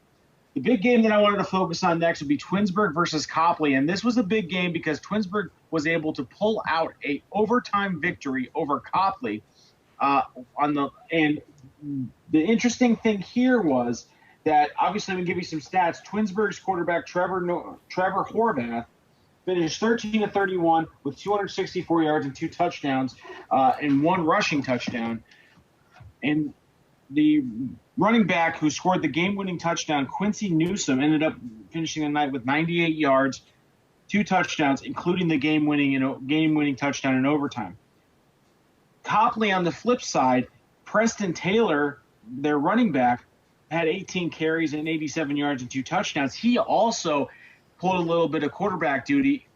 The big game that I wanted to focus on next would be Twinsburg versus Copley, and this was a big game because Twinsburg was able to pull out a overtime victory over Copley. And the interesting thing here was that, obviously, I'm going to give you some stats. Twinsburg's quarterback Trevor Horvath finished 13-31 with 264 yards and 2 touchdowns and 1 rushing touchdown. And the running back who scored the game-winning touchdown, Quincy Newsome, ended up finishing the night with 98 yards, 2 touchdowns, including the game-winning touchdown in overtime. Copley, on the flip side, Preston Taylor, their running back, had 18 carries and 87 yards and 2 touchdowns. He also pulled a little bit of quarterback duty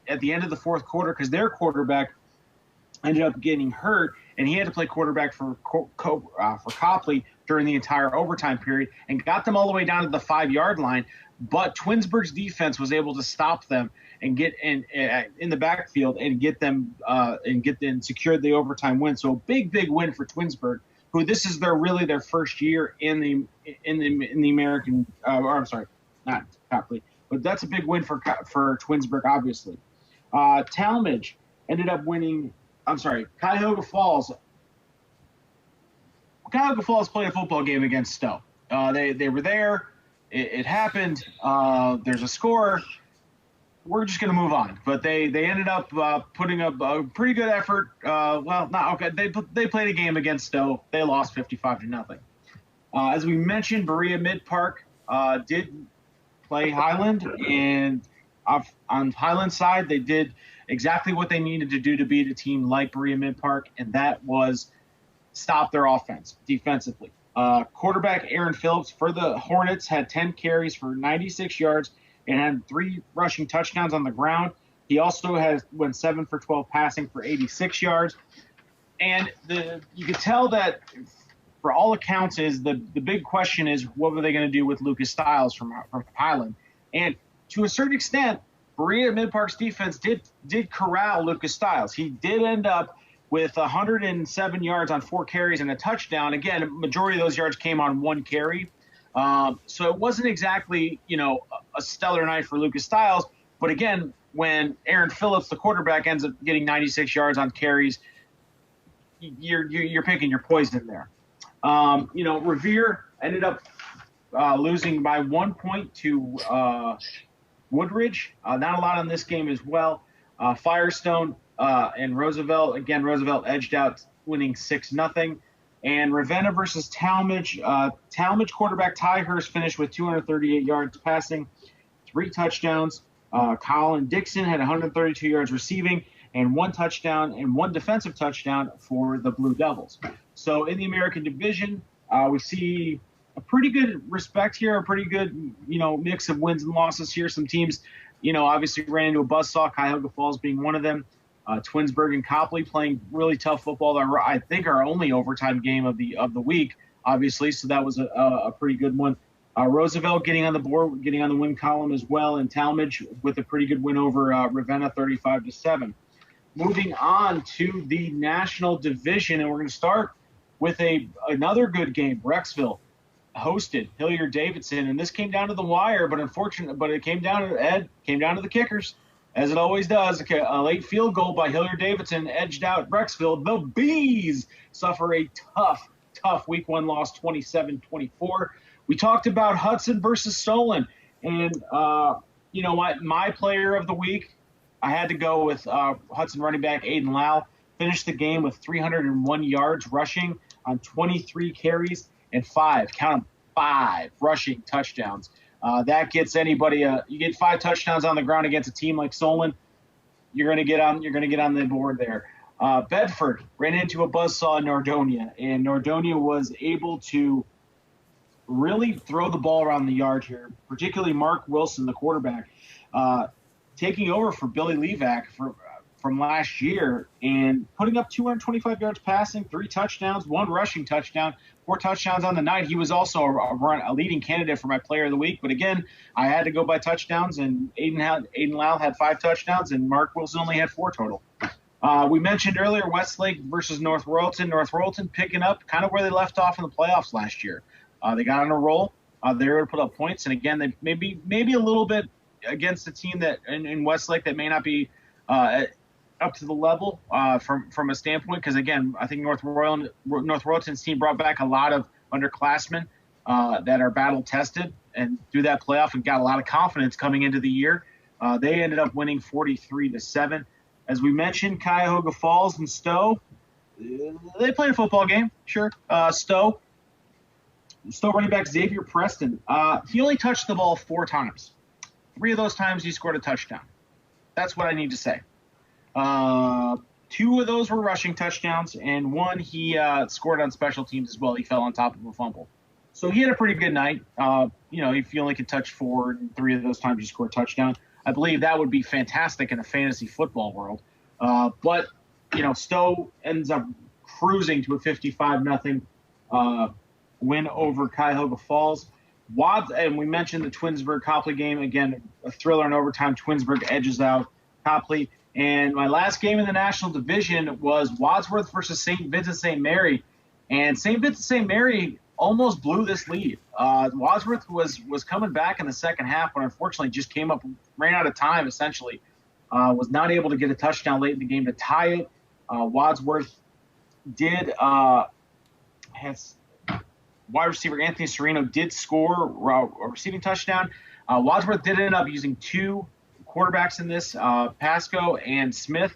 at the end of the 4th quarter because their quarterback ended up getting hurt, and he had to play quarterback for Copley during the entire overtime period and got them all the way down to the 5-yard line. But Twinsburg's defense was able to stop them and get in the backfield and get them and secured the overtime win. So a big win for Twinsburg who this is their first year in the American. Or I'm sorry, not Copley, but that's a big win for Twinsburg, obviously. Talmadge ended up winning. I'm sorry, Cuyahoga Falls. Cuyahoga Falls played a football game against Stowe. They were there. It happened. There's a score. We're just going to move on. But they ended up putting up a pretty good effort. They played a game against Stowe. They lost 55-0. As we mentioned, Berea Mid Park did play Highland, and on Highland side, they did exactly what they needed to do to beat a team like Berea Mid Park, and that was stop their offense defensively. Quarterback Aaron Phillips for the Hornets had 10 carries for 96 yards and had 3 rushing touchdowns on the ground. He also went 7 for 12 passing for 86 yards. And you could tell that, for all accounts, is the big question is what were they going to do with Lucas Stiles from Highland? And to a certain extent, Berea Mid Park's defense did corral Lucas Stiles. He did end up with 107 yards on 4 carries and a touchdown. Again, a majority of those yards came on 1 carry. So it wasn't exactly, a stellar night for Lucas Stiles. But again, when Aaron Phillips, the quarterback, ends up getting 96 yards on carries, you're picking your poison there. Revere ended up losing by 1 point to Woodridge. Not a lot on this game as well. Firestone and Roosevelt edged out, winning 6-0. And Ravenna versus Talmadge. Talmadge quarterback Ty Hurst finished with 238 yards passing, 3 touchdowns. Colin Dixon had 132 yards receiving and 1 touchdown and 1 defensive touchdown for the Blue Devils. So in the American Division, we see a pretty good respect here, a pretty good, mix of wins and losses here. Some teams, obviously ran into a buzzsaw, Cuyahoga Falls being one of them. Twinsburg and Copley playing really tough football. I think our only overtime game of the week, obviously. So that was a pretty good one. Roosevelt getting on the board, getting on the win column as well, and Talmadge with a pretty good win over Ravenna, 35-7. Moving on to the National Division, and we're going to start with another good game. Brecksville hosted Hilliard-Davidson, and this came down to the wire, but it came down to the kickers, as it always does. A late field goal by Hilliard-Davidson edged out Brecksville. The Bees suffer a tough Week 1 loss, 27-24. We talked about Hudson versus Solon, and you know what? My player of the week, I had to go with Hudson running back Aiden Lau. Finished the game with 301 yards rushing on 23 carries and 5 rushing touchdowns. That gets anybody you get 5 touchdowns on the ground against a team like Solon, you're going to get on the board there. Bedford ran into a buzzsaw in Nordonia, and Nordonia was able to really throw the ball around the yard here, particularly Mark Wilson, the quarterback, taking over for Billy Levac from last year and putting up 225 yards passing, 3 touchdowns, 1 rushing touchdown, 4 touchdowns on the night. He was also a leading candidate for my player of the week. But again, I had to go by touchdowns, and Aiden Lau had 5 touchdowns, and Mark Wilson only had 4 total. We mentioned earlier Westlake versus North Royalton. North Royalton picking up kind of where they left off in the playoffs last year. They got on a roll. They were able to put up points, and again, they maybe a little bit against a team that in Westlake that may not be up to the level from a standpoint, because again, I think North Royalton's team brought back a lot of underclassmen that are battle tested and through that playoff and got a lot of confidence coming into the year. They ended up winning 43-7. As we mentioned, Cuyahoga Falls and Stowe, they played a football game, sure. Stowe running back Xavier Preston, he only touched the ball 4 times. 3 of those times he scored a touchdown. That's what I need to say. 2 of those were rushing touchdowns, and 1 he scored on special teams as well. He fell on top of a fumble. So he had a pretty good night. If you only could touch 4, and 3 of those times you scored a touchdown, I believe that would be fantastic in a fantasy football world. But Stowe ends up cruising to a 55-0 win over Cuyahoga Falls. And we mentioned the Twinsburg Copley game. Again, a thriller in overtime. Twinsburg edges out Copley. And my last game in the National Division was Wadsworth versus St. Vincent St. Mary. And St. Vincent St. Mary almost blew this lead. Wadsworth was coming back in the second half, but unfortunately just ran out of time essentially. Was not able to get a touchdown late in the game to tie it. Wadsworth did has wide receiver Anthony Sereno did score a receiving touchdown. Wadsworth did end up using two quarterbacks in this, Pasco and Smith.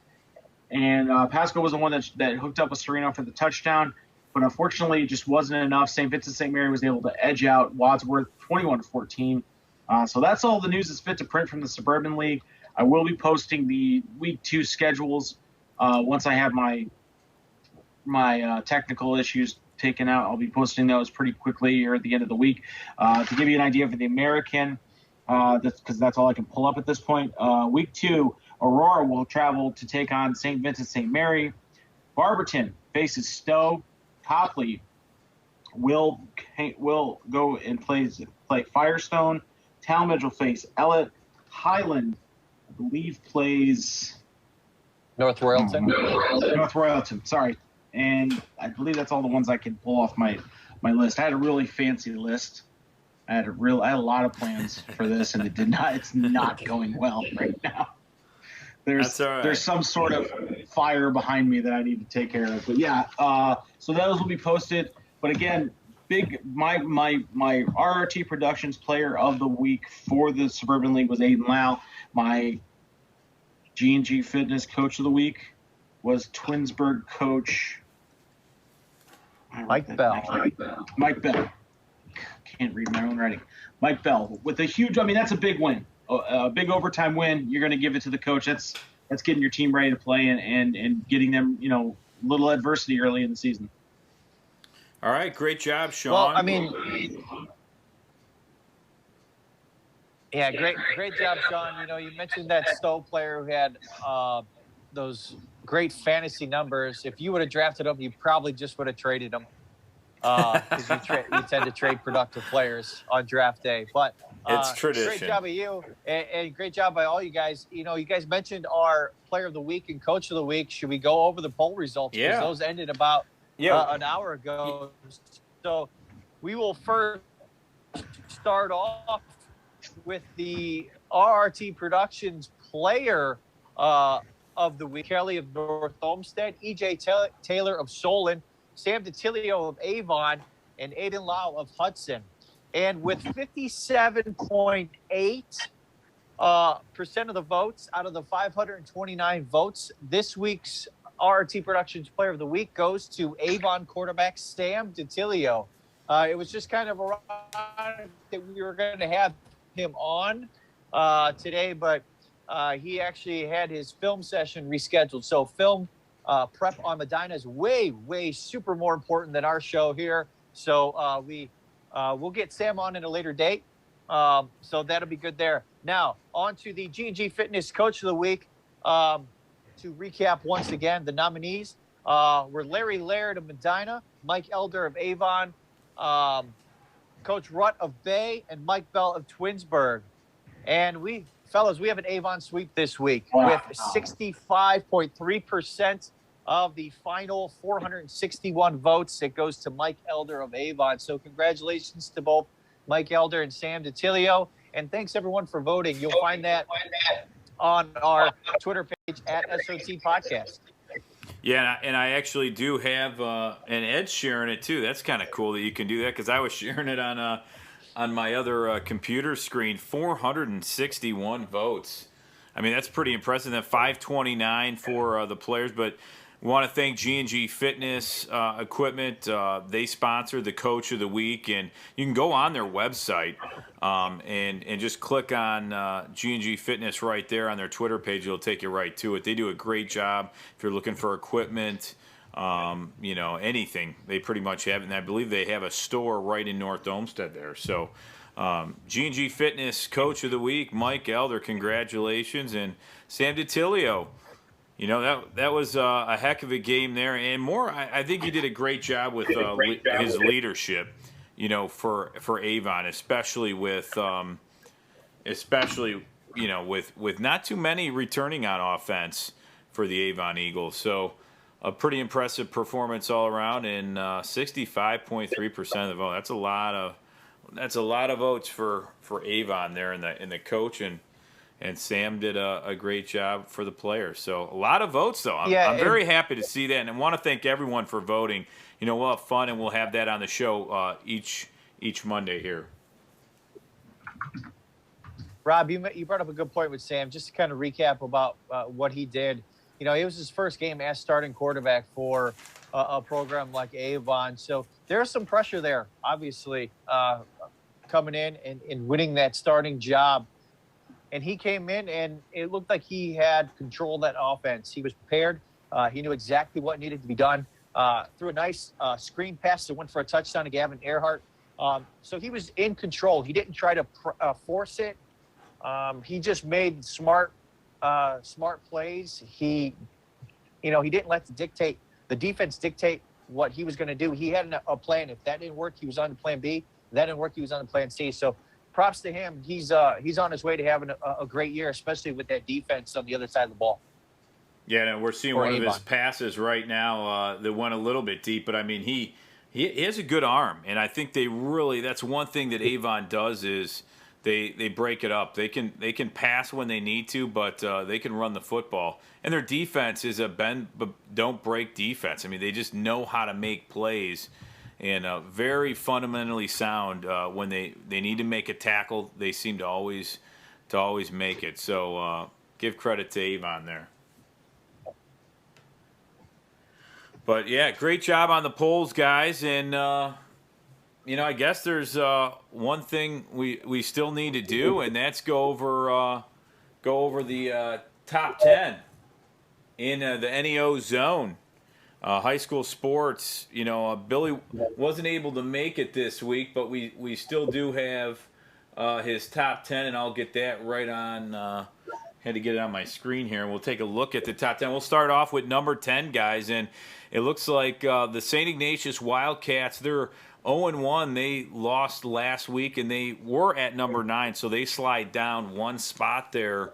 And Pasco was the one that hooked up with Sereno for the touchdown. But unfortunately, it just wasn't enough. St. Vincent St. Mary was able to edge out Wadsworth 21-14. So that's all the news that's fit to print from the Suburban League. I will be posting the Week 2 schedules once I have my technical issues taken out. I'll be posting those pretty quickly here at the end of the week to give you an idea for the American, because that's all I can pull up at this point. Week 2, Aurora will travel to take on St. Vincent St. Mary. Barberton faces Stowe. Copley will go and play Firestone. Talmadge will face Ellett. Highland, I believe, plays North Royalton. North Royalton, sorry. And I believe that's all the ones I can pull off my list. I had a really fancy list. I had a lot of plans for this, and it's not going well right now. There's some sort of fire behind me that I need to take care of. But yeah, so those will be posted. But again, my RRT Productions Player of the Week for the Suburban League was Aiden Lau. My G&G Fitness Coach of the Week was Twinsburg coach Mike Bell. Mike Bell. Can't read my own writing. Mike Bell with a huge. I mean, that's a big win. A big overtime win. You're going to give it to the coach. That's getting your team ready to play and getting them, little adversity early in the season. All right, great job, Sean. Well, I mean, yeah, great job, Sean. You mentioned that Stowe player who had those great fantasy numbers. If you would have drafted him, you probably just would have traded him because you tend to trade productive players on draft day. But it's tradition. Great job of you, and great job by all you guys. You guys mentioned our Player of the Week and Coach of the Week. Should we go over the poll results? Yeah. Because those ended about an hour ago. So we will first start off with the RRT Productions Player of the Week. Kelly of North Olmsted, EJ Taylor of Solon, Sam DiTilio of Avon, and Aiden Lau of Hudson. And with 57.8% of the votes out of the 529 votes, this week's RRT Productions Player of the Week goes to Avon quarterback Sam DiTilio. It was just kind of ironic that we were going to have him on today, but he actually had his film session rescheduled. So film prep on Medina is way super more important than our show here. So we'll get Sam on at a later date. So that'll be good there. Now, on to the G&G Fitness Coach of the Week. To recap once again, the nominees were Larry Laird of Medina, Mike Elder of Avon, Coach Rutt of Bay, and Mike Bell of Twinsburg. And we have an Avon sweep this week with 65.3% of the final 461 votes. It goes to Mike Elder of Avon. So congratulations to both Mike Elder and Sam DiTilio. And thanks, everyone, for voting. You'll find that on our Twitter page at SOT Podcast. Yeah, and I actually do have an Ed sharing it, too. That's kind of cool that you can do that because I was sharing it on my other computer screen. 461 votes. I mean, that's pretty impressive. That 529 for the players, but we want to thank G&G Fitness Equipment. They sponsor the Coach of the Week, and you can go on their website and just click on G&G Fitness right there on their Twitter page. It'll take you right to it. They do a great job if you're looking for equipment, anything. They pretty much have it, and I believe they have a store right in North Olmsted there. So G&G Fitness Coach of the Week, Mike Elder, congratulations, and Sam DiTilio. That was a heck of a game there, and more. I think he did a great job with his leadership. For Avon, especially with with not too many returning on offense for the Avon Eagles. So a pretty impressive performance all around, and 65.3% of the vote. That's a lot of votes for Avon there, and the coach and Sam did a great job for the players. So a lot of votes, though. I'm very happy to see that, and I want to thank everyone for voting. We'll have fun, and we'll have that on the show each Monday here. Rob, you brought up a good point with Sam. Just to kind of recap about what he did. It was his first game as starting quarterback for a program like Avon. So there's some pressure there, obviously, coming in and winning that starting job. And he came in, and it looked like he had control of that offense. He was prepared. He knew exactly what needed to be done. Threw a nice screen pass that went for a touchdown to Gavin Earhart. So he was in control. He didn't try to force it. He just made smart plays. He didn't let the defense dictate what he was going to do. He had a plan. If that didn't work, he was on to plan B. If that didn't work, he was on to plan C. So props to him. He's on his way to having a great year, especially with that defense on the other side of the ball. Yeah, and we're seeing one of his passes right now that went a little bit deep, but I mean he has a good arm, and I think that's one thing that Avon does is they break it up. They can pass when they need to, but they can run the football. And their defense is a bend but don't break defense. I mean, they just know how to make plays, and very fundamentally sound when they need to make a tackle. They seem to always make it. So give credit to Avon there. But yeah, great job on the polls, guys, and I guess there's one thing we still need to do, and that's go over the top 10 in the N.E.O. zone. High school sports, Billy wasn't able to make it this week, but we still do have his top 10, and I'll get that right on. Had to get it on my screen here, and we'll take a look at the top 10. We'll start off with number 10, guys, and it looks like the St. Ignatius Wildcats, they're 0-1. They lost last week, and they were at number 9, so they slide down one spot there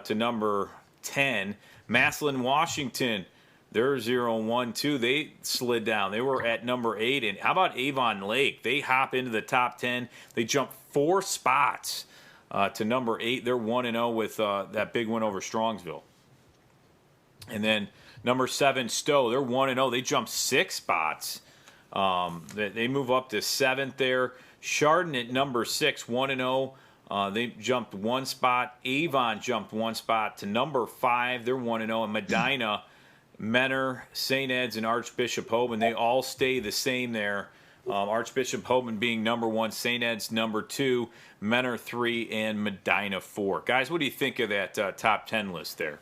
to number 10. Massillon, Washington, they're 0-1 too. They slid down. They were at number 8. And how about Avon Lake? They hop into the top 10. They jump 4 spots to number 8. They're 1-0 with that big win over Strongsville. And then number 7, Stowe. They're 1-0. They jump 6 spots. They move up to 7th there. Chardon at number 6, 1-0. They jumped 1 spot. Avon jumped 1 spot to number 5. They're 1-0. And Medina, Menor, St. Ed's, and Archbishop Hoban, they all stay the same there. Archbishop Hoban being number 1, St. Ed's number 2, Menor 3, and Medina 4. Guys, what do you think of that top 10 list there?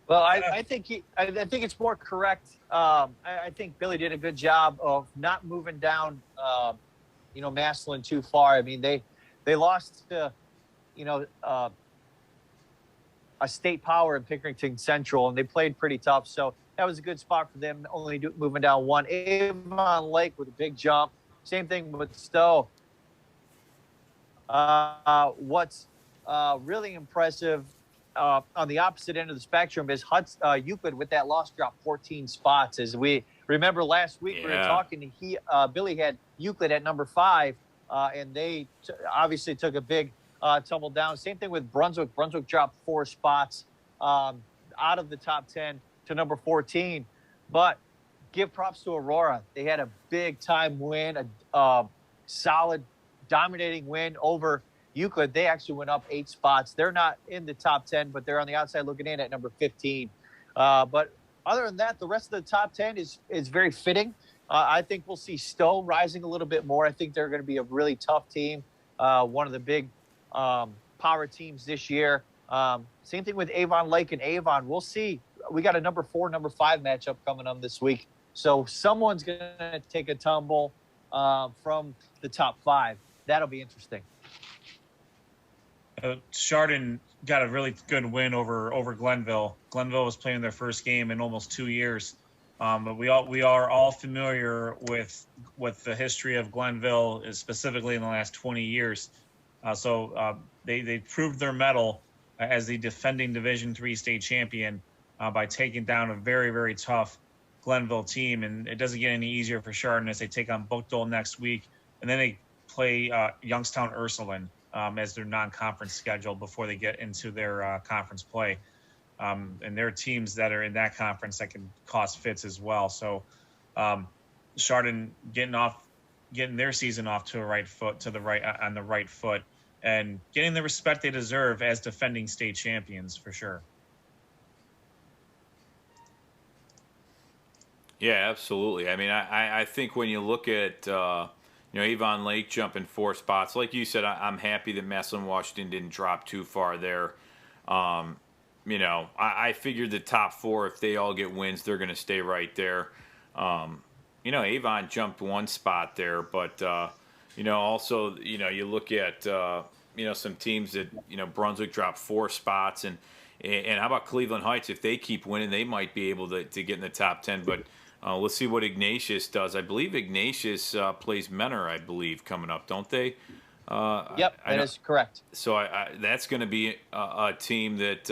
Well, I think it's more correct. I think Billy did a good job of not moving down, Massillon too far. I mean, they lost to, a state power in Pickerington Central, and they played pretty tough. So that was a good spot for them, only moving down 1. Avon Lake with a big jump. Same thing with Stowe. What's really impressive on the opposite end of the spectrum is Euclid with that loss drop 14 spots. As we remember last week, we were talking to Billy had Euclid at number 5, and they obviously took a big tumble down. Same thing with Brunswick. Brunswick dropped 4 spots out of the top 10 to number 14. But give props to Aurora. They had a big-time win, a solid, dominating win over Euclid. They actually went up 8 spots. They're not in the top 10, but they're on the outside looking in at number 15. But other than that, the rest of the top 10 is very fitting. I think we'll see Stowe rising a little bit more. I think they're going to be a really tough team, one of the big power teams this year. Same thing with Avon Lake and Avon. We'll see. We got a number 4, number 5 matchup coming up this week. So someone's going to take a tumble from the top 5. That'll be interesting. Chardon got a really good win over Glenville. Glenville was playing their first game in almost 2 years. But we are all familiar with the history of Glenville, specifically in the last 20 years. So they proved their mettle as the defending Division III state champion. by taking down a very, very tough Glenville team. And it doesn't get any easier for Chardon as they take on Bookdale next week. And then they play Youngstown Ursuline as their non-conference schedule before they get into their conference play. And there are teams that are in that conference that can cause fits as well. So Chardon getting their season off to the right foot, and getting the respect they deserve as defending state champions for sure. Yeah, absolutely. I mean, I think when you look at Avon Lake jumping 4 spots, like you said, I'm happy that Massillon Washington didn't drop too far there. I figured the top 4, if they all get wins, they're going to stay right there. Avon jumped 1 spot there, but also you look at some teams that Brunswick dropped 4 spots, and how about Cleveland Heights? If they keep winning, they might be able to get in the top 10. But let's see what Ignatius does. I believe Ignatius plays Menor, I believe, coming up, don't they? Yep, that is correct. So that's going to be a team that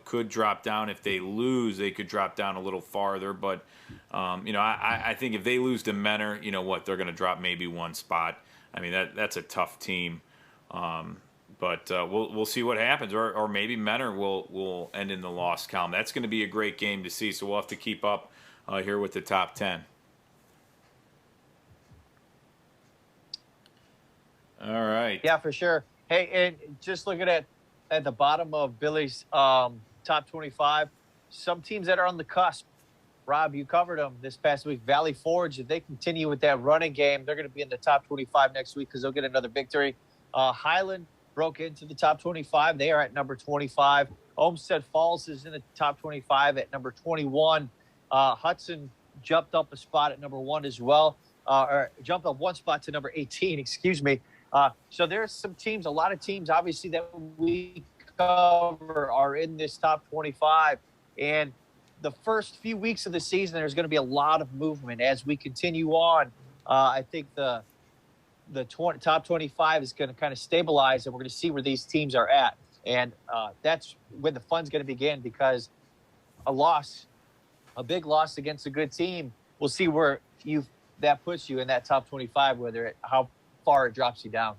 could drop down. If they lose, they could drop down a little farther. But I think if they lose to Menor, they're going to drop maybe 1 spot. I mean that's a tough team. But we'll see what happens, or maybe Menor will end in the loss column. That's going to be a great game to see. So we'll have to keep up here with the top 10. All right. Yeah, for sure. Hey, and just looking at the bottom of Billy's top 25, some teams that are on the cusp. Rob, you covered them this past week. Valley Forge, if they continue with that running game, they're going to be in the top 25 next week because they'll get another victory. Highland broke into the top 25. They are at number 25. Olmsted Falls is in the top 25 at number 21. Hudson jumped up a spot at number 1 as well, or jumped up 1 spot to number 18, excuse me. So there's some teams, a lot of teams, obviously, that we cover are in this top 25. And the first few weeks of the season, there's going to be a lot of movement as we continue on. I think the top 25 is going to kind of stabilize, and we're going to see where these teams are at. And that's when the fun's going to begin, because a big loss against a good team, we'll see where that puts you in that top 25, how far it drops you down.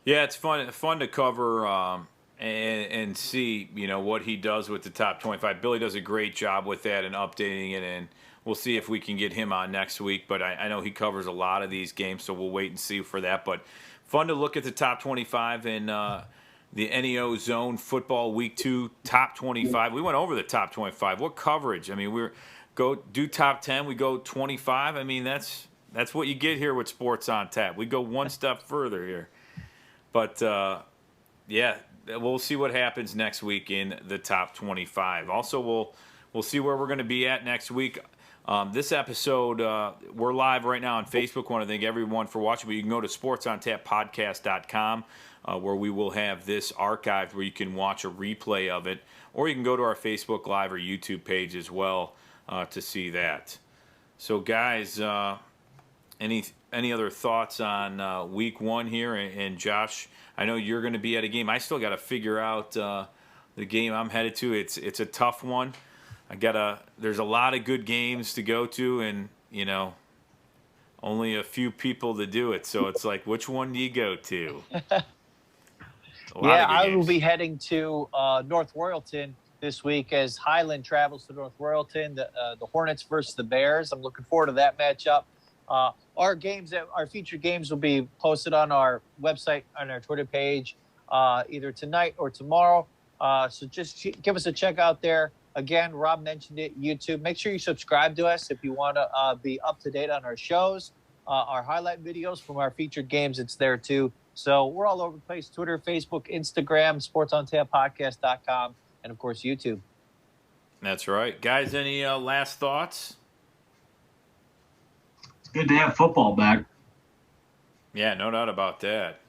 Yeah, it's fun to cover and see what he does with the top 25. Billy does a great job with that and updating it, and we'll see if we can get him on next week. But I know he covers a lot of these games, so we'll wait and see for that. But fun to look at the top 25 in the N.E.O. Zone Football Week 2 top 25. We went over the top 25. What coverage? I mean, go do top 10. We go 25. I mean, that's what you get here with Sports on Tap. We go one step further here. But, yeah, we'll see what happens next week in the top 25. Also, we'll see where we're going to be at next week. This episode, we're live right now on Facebook. I want to thank everyone for watching. But you can go to sportsontappodcast.com, where we will have this archived, where you can watch a replay of it. Or you can go to our Facebook Live or YouTube page as well to see that. So, guys, any other thoughts on week 1 here? And Josh, I know you're going to be at a game. I still got to figure out the game I'm headed to. It's a tough one. There's a lot of good games to go to, and only a few people to do it. So it's like, which one do you go to? Yeah, I will be heading to North Royalton this week as Highland travels to North Royalton. The Hornets versus the Bears. I'm looking forward to that matchup. Our featured games will be posted on our website, on our Twitter page, either tonight or tomorrow. So just give us a check out there. Again, Rob mentioned it, YouTube. Make sure you subscribe to us if you want to be up to date on our shows, our highlight videos from our featured games. It's there too. So we're all over the place: Twitter, Facebook, Instagram, sportsontappodcast.com, and of course YouTube. That's right, guys. Any last thoughts? It's good to have football back. Yeah, no doubt about that.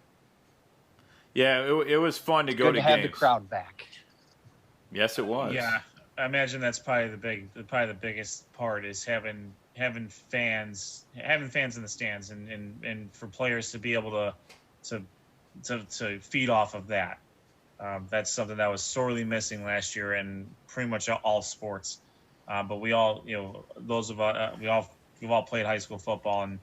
Yeah, it was fun to go to games. Good to have the crowd back. Yes, it was. Yeah, I imagine that's probably the biggest part is having fans in the stands, and for players to be able to feed off of that. That's something that was sorely missing last year in pretty much all sports. But we all, those of us, we've all played high school football, and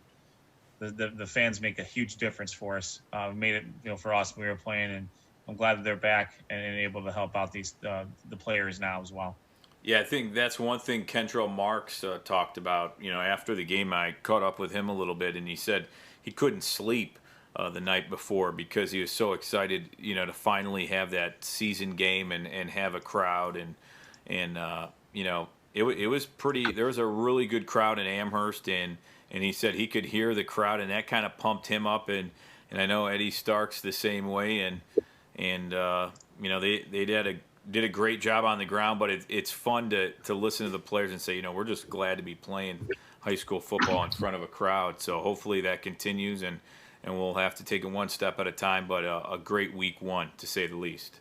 the fans make a huge difference for us. Made it, for us when we were playing, and I'm glad that they're back and able to help out these the players now as well. Yeah, I think that's one thing Kentrell Marks talked about. After the game, I caught up with him a little bit, and he said he couldn't sleep the night before because he was so excited, to finally have that season game and have a crowd. And it was pretty. There was a really good crowd in Amherst, and he said he could hear the crowd, and that kind of pumped him up. And I know Eddie Stark's the same way, and they did a great job on the ground, but it's fun to listen to the players and say, we're just glad to be playing high school football in front of a crowd. So hopefully that continues, and we'll have to take it one step at a time, but a great week one, to say the least.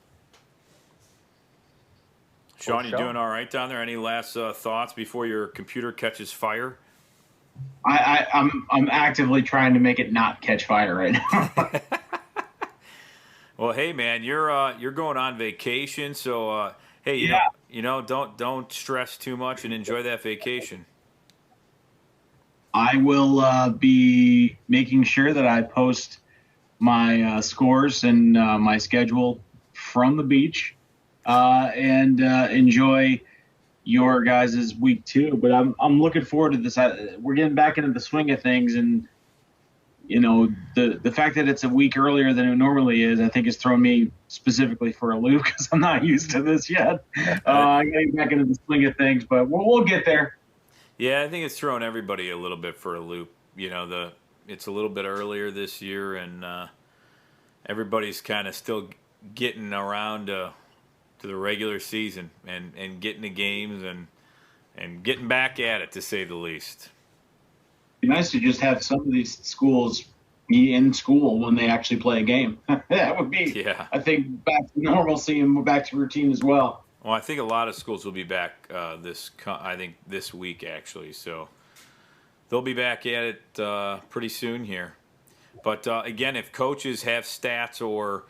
Sean, you doing all right down there? Any last thoughts before your computer catches fire? I'm actively trying to make it not catch fire right now. Well, hey man, you're going on vacation, so hey, don't stress too much and enjoy that vacation. I will be making sure that I post my scores and my schedule from the beach and enjoy your guys' week 2. But I'm looking forward to this. We're getting back into the swing of things, and the fact that it's a week earlier than it normally is, I think, has thrown me specifically for a loop because I'm not used to this yet. I'm getting back into the swing of things, but we'll get there. Yeah, I think it's thrown everybody a little bit for a loop. It's a little bit earlier this year, and everybody's kind of still getting around to the regular season and getting the games and getting back at it, to say the least. It'd be nice to just have some of these schools be in school when they actually play a game. That would be, yeah, I think, back to normalcy and back to routine as well. Well, I think a lot of schools will be back this week, actually. So they'll be back at it pretty soon here. But again, if coaches have stats or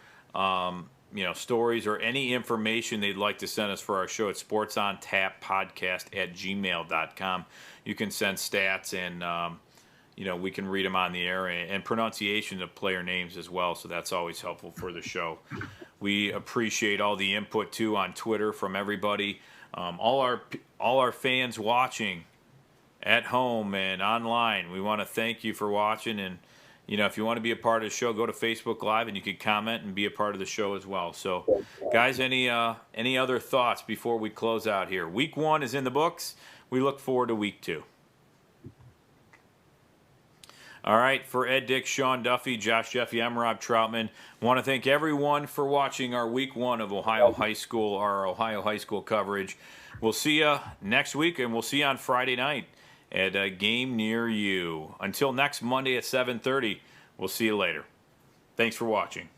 stories or any information they'd like to send us for our show at sportsontap.podcast@gmail.com, you can send stats, and we can read them on the air, and pronunciation of player names as well. So that's always helpful for the show. We appreciate all the input too on Twitter from everybody, all our fans watching at home and online. We want to thank you for watching, and if you want to be a part of the show, go to Facebook Live and you can comment and be a part of the show as well. So, guys, any other thoughts before we close out here? Week 1 is in the books. We look forward to week 2. All right, for Ed Dick, Sean Duffy, Josh Jeffy, I'm Rob Troutman. Want to thank everyone for watching our week 1 of Ohio High School coverage. We'll see you next week, and we'll see you on Friday night at a game near you. Until next Monday at 7:30, we'll see you later. Thanks for watching.